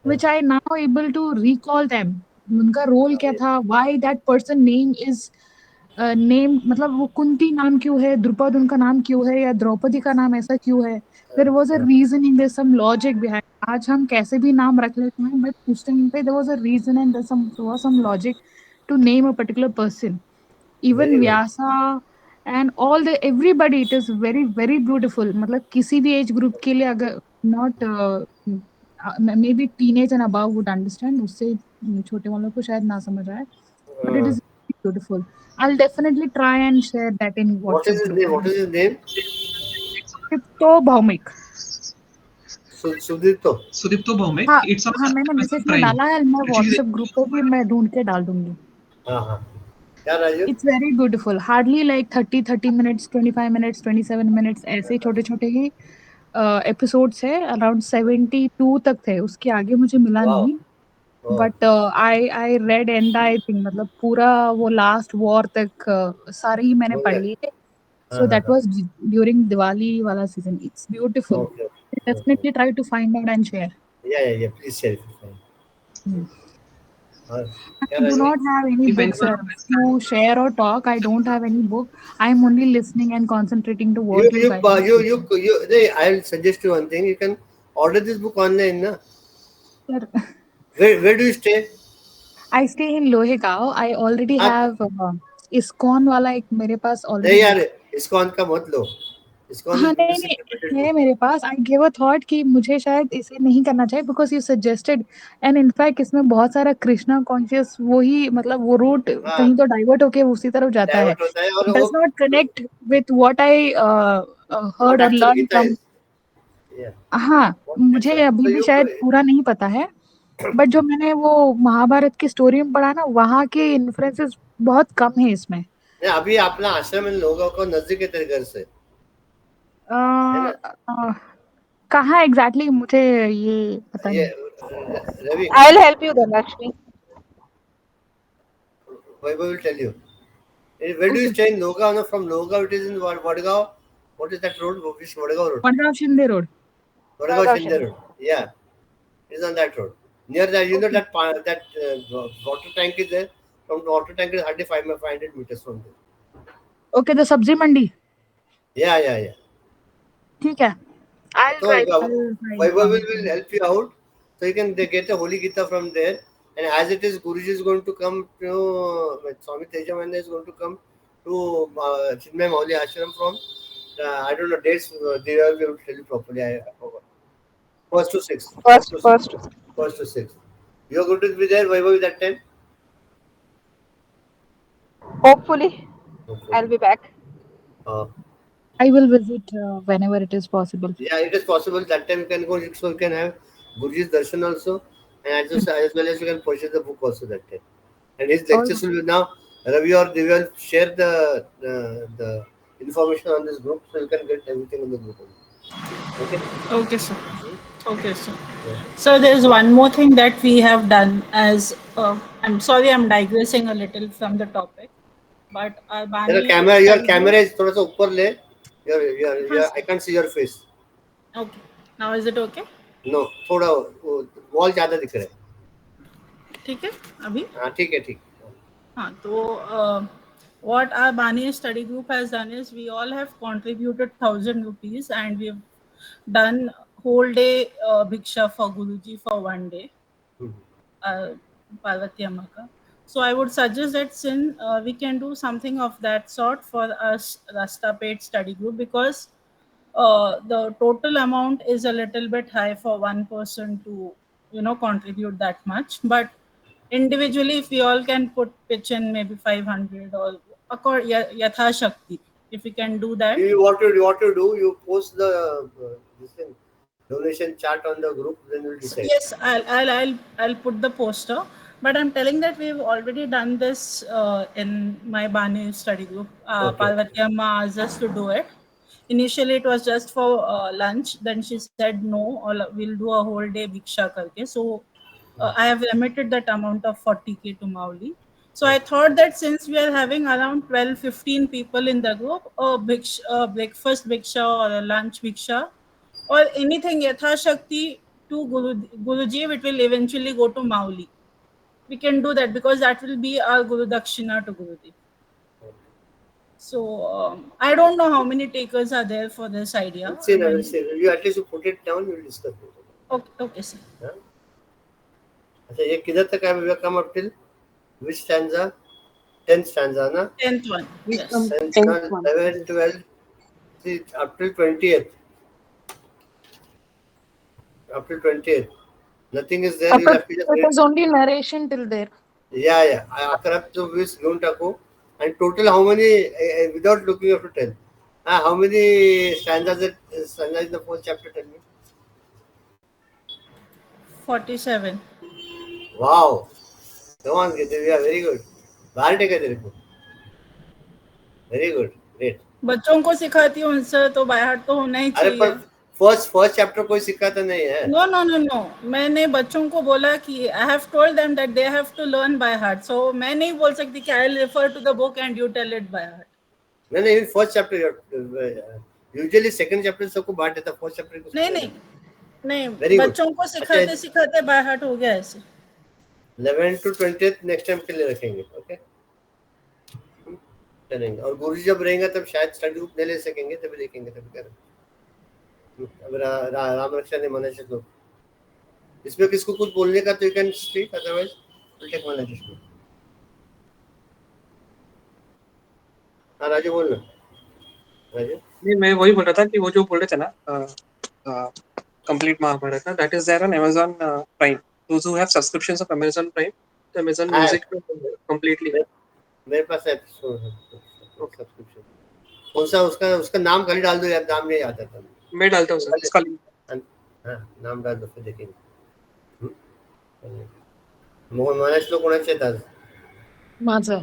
which I now able to recall them। उनका रोल क्या था, why that person name is name, मतलब वो कुंती नाम क्यों है, द्रुपद उनका नाम क्यों है, या द्रौपदी का नाम ऐसा क्यों है। There was a reasoning, there some logic behind. आज हम कैसे भी नाम रख लेते हैं बट उस टाइम पे there was a reason and there was some logic to name a particular person. Even Very good. Vyasa and all the everybody, it is very very beautiful. मतलब किसी भी एज ग्रुप के लिए, अगर not may be teenage and above would understand, उससे छोटे वालों को शायद ना समझ आए, but it Uh, is beautiful. I'll definitely try and share that in what is WhatsApp his group. name? What is his name? Crypto Bhaumik. Sudipto. Sudipto Bhaumik. हाँ It's on हाँ, मैंने Amazon मैसेज में Prime. डाला है, मैं Actually, WhatsApp group पे भी मैं ढूंढ के डाल दूंगी। हाँ. क्या Raju? It's very beautiful. Hardly like 30 minutes, 25 minutes, 27 minutes, ऐसे छोटे छोटे ही एपिसोड्स है। अराउंड 72 तक थे, उसके आगे मुझे मिला Wow. नहीं। Oh. But I read and I think, मतलब पूरा वो लास्ट वॉर तक सारे ही मैंने हो पढ़ गया. लिए थे। हाँ So हाँ that हाँ. was during Diwali wala season. It's beautiful. Okay. Okay. Definitely try to find out and share. Yeah. Please share it. Hmm. और क्या I do Raju? not have any if books anyone to share or talk. I don't have any book. I'm only listening and concentrating to You what you you guys uh, are you you saying. you. Hey, I'll suggest you one thing. You can order this book online, na? Sir, Where do you stay? I stay in Lohegao. I already हाँ. have ISKCON वाला एक मेरे पास नहीं already यार, book। ISKCON का मत लो. ISKCON हाँ is नहीं distributed नहीं, है book. मेरे पास। आई गिव अ थॉट कि मुझे शायद इसे नहीं करना चाहिए because you suggested and in fact इसमें बहुत सारा कृष्णा कॉन्शियस वही, मतलब वो रूट हाँ. कहीं तो डाइवर्ट होके उसी तरफ जाता है। डाइवर्ट होता है और वो does not connect with what I heard what और actual learn Gita from. is. Yeah. हाँ, What मुझे actual. अभी So भी you शायद पूरा नहीं पता है, बट जो मैंने वो महाभारत की स्टोरी में पढ़ा ना, वहाँ के इन्फ्लुएंसेस बहुत कम है इसमें। नहीं, अभी अपना आश्रम इन लोगों को नजदीक है तेरे घर से, अ, है ना? कहाँ एग्जैक्टली मुझे ये पता ये नहीं। Ravi, I'll help you then, Lakshmi. Vaibhav will tell you. Where do you Okay. stay in Loga? No, from Loga it is in Vadgaon. What is that road? Which Vadgaon road? Madhav Shinde Road. Vadgaon Shinde road. Yeah, it is on that road. Near that, you know Okay. that water tank is there. From the water tank is hardly 500 meters from there. Okay, the Sabzi Mandi. Yeah. ठीक है। I'll So try. I'll try to Vaibhav come. will help you out. So you can get a Holy Gita from there. And as it is, Guruji is going to come to Swami Tejamananda is going to come to Chinmay Mauli Ashram from I don't know dates. They will be able to tell you properly. I forgot. First to sixth. First to sixth. First. First to sixth. You are going to be there, Vaibhav, that time. Hopefully, Hopefully. I'll be back. Uh, I will visit whenever it is possible. Yeah, it is possible. That time you can go, so you can have Guruji's darshan also, and as well as you can purchase the book also that time. And his All lectures will be now. Ravi or they will share the information on this group, so you can get everything in the group. Okay. Okay, sir. Okay, sir. Yeah. So there's one more thing that we have done as I'm sorry, I'm digressing a little from the topic, but our Your Bani camera, study is थोड़ा सा ऊपर ले. I can't see your face. group. Okay. Now is it okay? No, थोड़ा wall ज़्यादा दिख रहा है. ठीक है अभी? हाँ ठीक है ठीक. हाँ तो what our Bani study group has done is we all have contributed 1,000 rupees and we've done whole day bhiksha for Guruji for one day. Parvati Amma ka. So I would suggest that since we can do something of that sort for us Rastapet study group, because the total amount is a little bit high for one person to contribute that much, but individually if we all can pitch in maybe 500 or yatha shakti, if we can do that. What you do, you post the this thing, donation chart on the group, then we'll decide. Yes, I'll put the poster, but I'm telling that we've already done this in my Bani study group. Okay. Parvati Amma asked us to do it. Initially it was just for lunch, then she said no, we'll do a whole day bhiksha karke. So I have limited that amount of 40k to Mauli. So I thought that since we are having around 12-15 people in the group, a breakfast bhiksha or a lunch bhiksha or anything yatha shakti to Guruji, it will eventually go to Mauli. We can do that because that will be our Guru Dakshina to Guruji. So I don't know how many takers are there for this idea. Let's see, you at least put it down, we'll discuss it. Okay, sir. अच्छा ये किधर तक है? We will come up till which stanza? 10th stanza ना? 10th one. Yes. 10th one. 11, 12, see, up till 20th. Up till 20th. Nothing is there. You have to just It is only narration till there. Yeah. Akrab to this don't tako. And total how many, without looking, you have to tell. How many stanzas in the fourth chapter? Tell me. 47. Wow. Come on, Gita, very good. बाहर टेका तेरे को. Very good, great. बच्चों को सिखाती हूँ sir, तो by heart तो होना ही अरे चाहिए. पर फर्स्ट चैप्टर कोई सिखाता नहीं है. No. मैंने बच्चों को बोला कि I have told them that they have to learn by heart. So मैं नहीं बोल सकती कि I'll refer to the book and you tell it by heart. नहीं first chapter usually second chapter सबको बांट देता, फर्स्ट चैप्टर को नहीं बच्चों को सिखाते बाय हार्ट हो गया ऐसे. 11 to 20th नेक्स्ट टाइम के लिए रखेंगे. ओके चलेंगे. और गुरुजी जब रहेंगे तब शायद स्टडी ग्रुप नहीं ले सकेंगे, तभी देखेंगे, तभी करेंगे. अब राम रक्षा ने मना से लोग इसमें किसको कुछ बोलने का तो you can speak, otherwise will take मना जिसको. हाँ राजू बोलना. राजू नहीं, मैं वही बोल रहा था कि वो जो बोल रहे थे ना कंप्लीट महाभारत ना, that is there on Amazon Prime. Those who have subscriptions of Amazon Prime, तो Amazon Music completely. मेरे पास है सब्सक्रिप्शन. कौन सा उसका नाम खाली डाल दो यार, नाम नहीं आता था. मैं डालता हूँ सर इसका लिंक. हां नाम डाल दो फिर देखेंगे. मोहन श्लोक कोणाचे आहेत? माझं.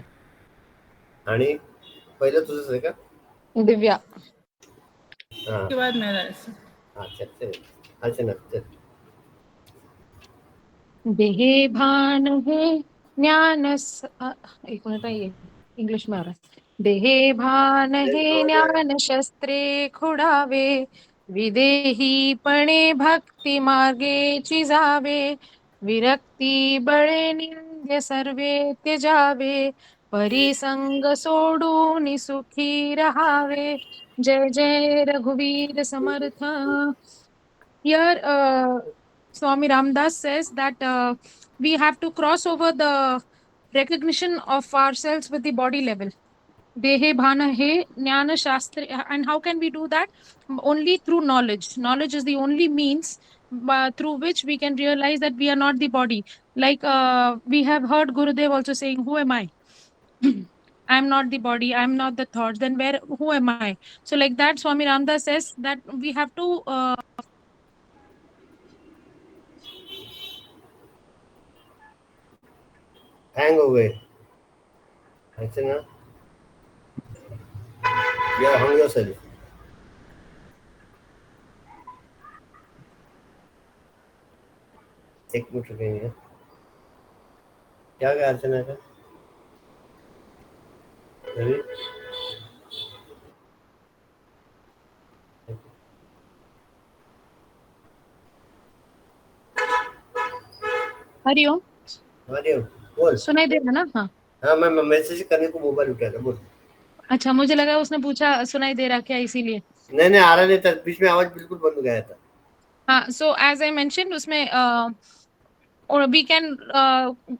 आणि पहिलं तुझंच आहे का? दिव्या. हां उसके बाद मेरा है. अच्छा अर्चना चल. देहे भान हे ज्ञान एक मिनिट आहे इंग्लिश में आ रहा है. देहे भान हे ज्ञान शस्त्रे खुडावे, विदेहीपणे भक्ती मार्गे जावे, विरक्ती बळे निंद्य सर्वे त्यजावे, परिसंग सोडून सुखी रहावे. जय जय रघुवीर समर्थ. Here Swami Ramdas says that we have to cross over the recognition of ourselves with the body level. Dehe bhana he jnana shastra. And how can we do that? Only through knowledge. Knowledge is the only means through which we can realize that we are not the body. Like we have heard Gurudev also saying, who am I? I'm not the body, I'm not the thoughts, then who am I? So like that, Swami Ramdas says that we have to hang away. I think you have hung yourself. एक minute रुकेंगे. क्या क्या अर्चना का? रवि? हरिओम. हरिओम, बोल. सुनाई दे रहा ना? हाँ हाँ, मैं मैसेज करने को मोबाइल उठाया था, बोल. अच्छा, मुझे लगा उसने पूछा सुनाई दे रहा क्या, इसीलिए. नहीं आ रहा नहीं था, बीच में आवाज बिल्कुल बंद हो गया था. हाँ, so as I mentioned, उसमें or we can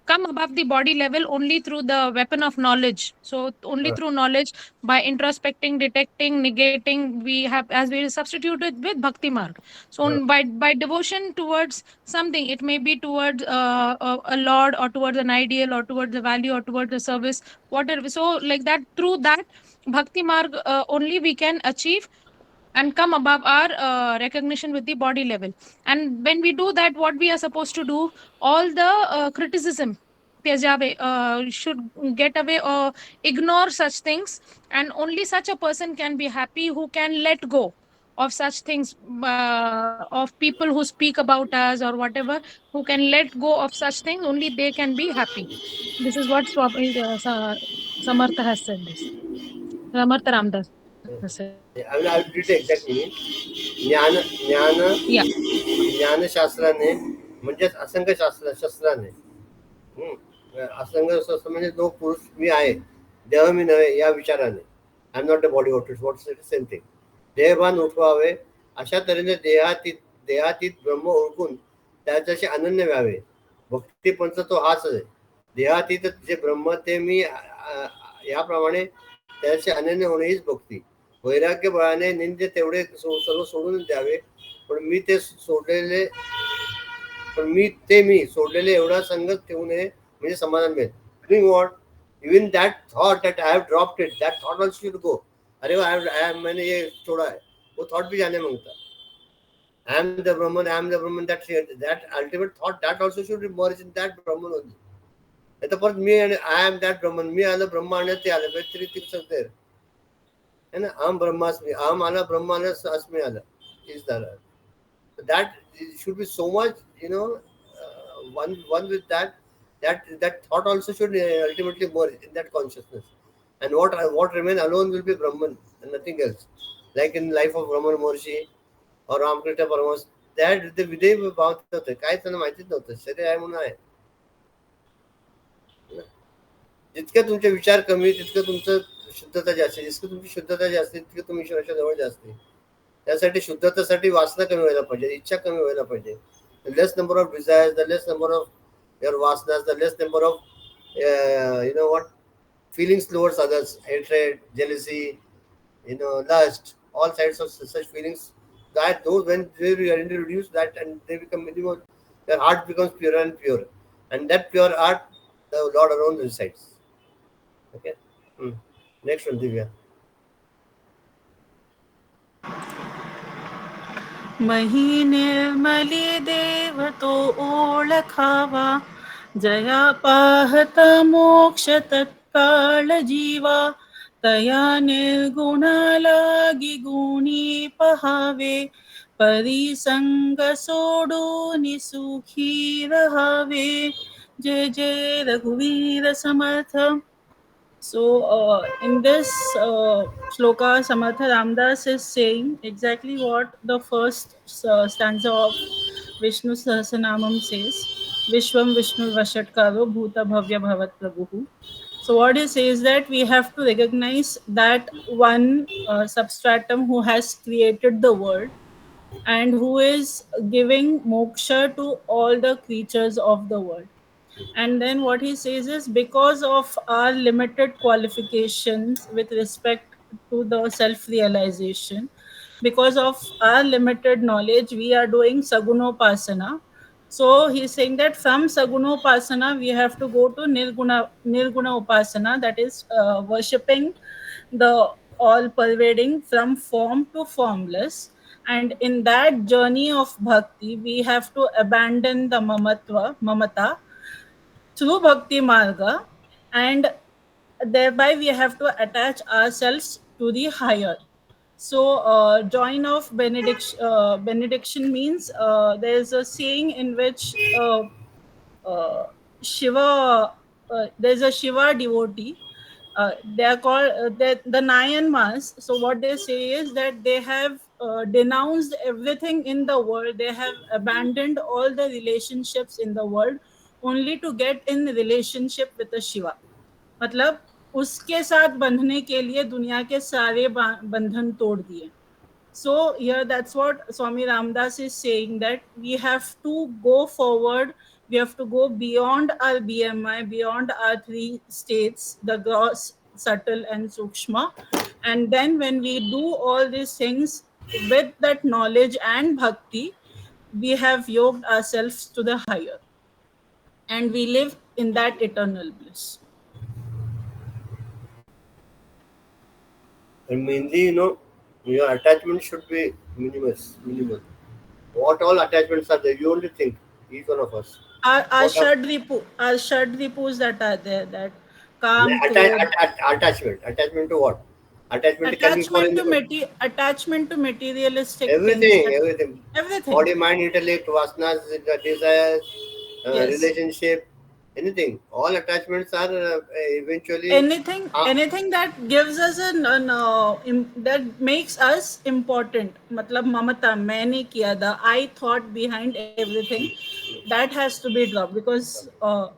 come above the body level only through the weapon of knowledge. So only through knowledge, by introspecting, detecting, negating, we have, as we substituted with bhakti marg. So by devotion towards something, it may be towards a lord, or towards an ideal, or towards a value, or towards a service, whatever. So like that, through that bhakti marg only we can achieve and come above our recognition with the body level. And when we do that, what we are supposed to do, all the criticism should get away, or ignore such things, and only such a person can be happy who can let go of such things, of people who speak about us or whatever, who can let go of such things, only they can be happy. This is what Samartha has said, this Samartha Ramdas has said. I will read the exact meaning. ज्ञानशास्त्राने म्हणजेच असंग शस्त्राने, असंग शस्त्र म्हणजे जो पुरुष मी आहे, देह मी नव्हे या विचाराने, I am not the body what it same thing, देहभान उठवावे, अशा तऱ्हेने देहातीत ब्रह्म ओळखून त्याच्याशी अनन्य व्हावे. भक्तीपंच तो हाच आहे. देहातीत जे ब्रह्म ते मी याप्रमाणे त्याचे अनन्य होणे हीच भक्ती. वैराग्य बळाने निंद्य तेवढे सर्व सोडून द्यावे, पण मी सोडलेले एवढा संगत ठेवू नये, म्हणजे समाधान मिळेल. Doing what? Even that thought that I have dropped it, that thought also should go. अरे मैंने ये छोड़ा है, वो थॉट भी जाने मांगता. I am the Brahman, that ultimate thought, that also should emerge in that Brahman only. आता परत मी आणि आय एम दॅट ब्रह्मन, मी आलं ब्रह्म आणि ते आलं, थ्री थिंग्स आर देयर है ना. अहम ब्रह्मास्मि, अहम आला ब्रह्म आला, अस्मि आला, is that. That should be so much, one with that thought also should ultimately merge in that consciousness, and what remain alone will be Brahman and nothing else. Like in life of Brahman Maharshi or Ramakrishna Paramahansa, that the विदेह भाव होते, काय त्यांना माहितीच नव्हतं शरीर आहे म्हणून आहे. जितके तुमचे विचार कमी, तितकं तुमचं शुद्धता जास्त, जितकं तुमची शुद्धता जास्त, तितकं तुम्ही ईश्वराच्या जवळ जास्त. त्यासाठी शुद्धतेसाठी वासना कमी व्हायला पाहिजे, इच्छा कमी व्हायला पाहिजे. The less number of desires, the less number of your vasanas, the less number of feelings towards others, hatred, jealousy, lust, all sides of such feelings. That those, when they are introduced, that and they become minimum, their heart becomes pure and pure, and that pure heart, the Lord alone resides. Okay. Next one, Divya. मही निर्मली देव तो ओळखावा, जया पाहता मोक्ष तत्काळ जीवा, तया निर्गुणा लागी गुणी पहावे, परिसंग सोडून सुखी रहावे. जय जय रघुवीर समर्थ. So in this shloka, Samartha Ramdas is saying exactly what the first stanza of Vishnu Sahasranamam says. Vishwam Vishnu Vashatkaro Bhuta Bhavya Bhavat Prabhuhu. So what he says that we have to recognize that one substratum who has created the world and who is giving moksha to all the creatures of the world. And then what he says is, because of our limited qualifications with respect to the self-realization, because of our limited knowledge, we are doing sagunopasana So he's saying that from Saguna Upasana, we have to go to Nirguna Upasana, that is worshipping the all pervading from form to formless. And in that journey of bhakti, we have to abandon the mamata, through bhakti marga, and thereby we have to attach ourselves to the higher. So join of benediction means there's a saying in which uh, Shiva, there's a Shiva devotee. They are called the Nayanmas. So what they say is that they have denounced everything in the world. They have abandoned all the relationships in the world only to get in relationship with the Shiva. मतलब उसके साथ बंधने के लिए दुनिया के सारे बंधन तोड़ दिए. So here that's what Swami Ramdas is saying, that we have to go forward, we have to go beyond our BMI, beyond our three states, the gross, subtle and sukshma. And then when we do all these things with that knowledge and bhakti, we have yoked ourselves to the higher. And we live in that eternal bliss. And mainly, your attachment should be minimal. What all attachments are there? You only think, each one of us. Our What are Shadripus that are there, that Kam, Krodh, attachment to what? Attachment can be for anything. attachment to materialistic things. Everything. Body, mind, intellect, vasanas, desires, Yes. relationship, anything. All attachments are eventually anything that gives us that makes us important. मतलब mamata, मैंने किया, the I thought behind everything, that has to be dropped, because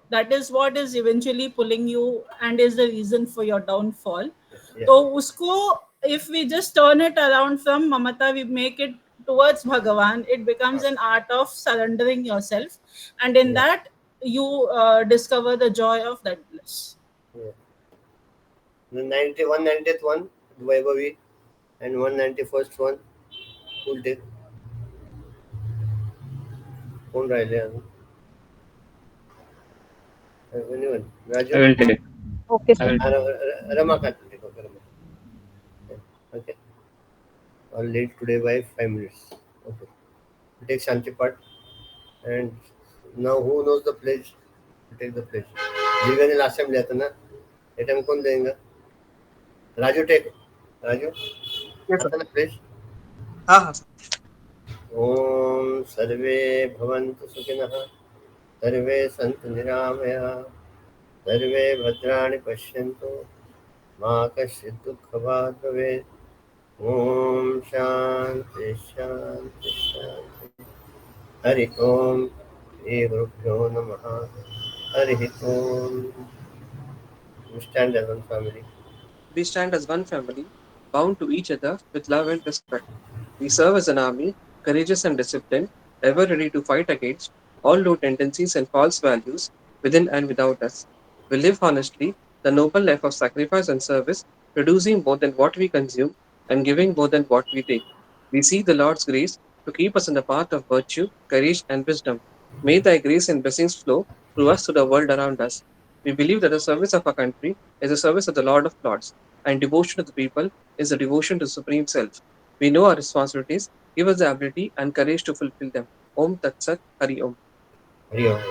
that is what is eventually pulling you and is the reason for your downfall. Yeah. So usko, if we just turn it around from mamata, we make it towards Bhagavan, it becomes an art of surrendering yourself, and in that you discover the joy of that bliss. Yeah. The 90th one, Vaibhavi, and 191st one, who'll take? Won't राहिले अजून? Anyone? Raju? I will take. Okay, I sir. will Ramakant will take. Okay, Ramakant. Okay. I'll lead today by 5 minutes. Okay. We take Shanti part. And now who knows the pledge? We take the pledge. Divya ने last time लिया था ना? ये time कौन देगा? Raju take. Raju? Yes, sir. आता ना pledge? हाँ. ॐ सर्वे भवन्तु सुखिनः सर्वे सन्तु निरामयाः सर्वे भद्राणि पश्यन्तु मा कश्चित् दुःखभाग् भवेत् ॐ शान्ति शान्ति शान्ति हरि ओम श्री गुरुभ्यो नमः हरि ओम. We stand as one family. We stand as one family, bound to each other with love and respect. We serve as an army, courageous and disciplined, ever ready to fight against all low tendencies and false values within and without us. We live honestly, the noble life of sacrifice and service, producing more than what we consume and giving more than what we take. We seek the Lord's grace to keep us in the path of virtue, courage, and wisdom. May thy grace and blessings flow through us to the world around us. We believe that the service of our country is the service of the Lord of Lords, and devotion to the people is the devotion to the Supreme Self. We know our responsibilities, give us the ability and courage to fulfill them. Om Tat Sat Hari Om. Hari Om.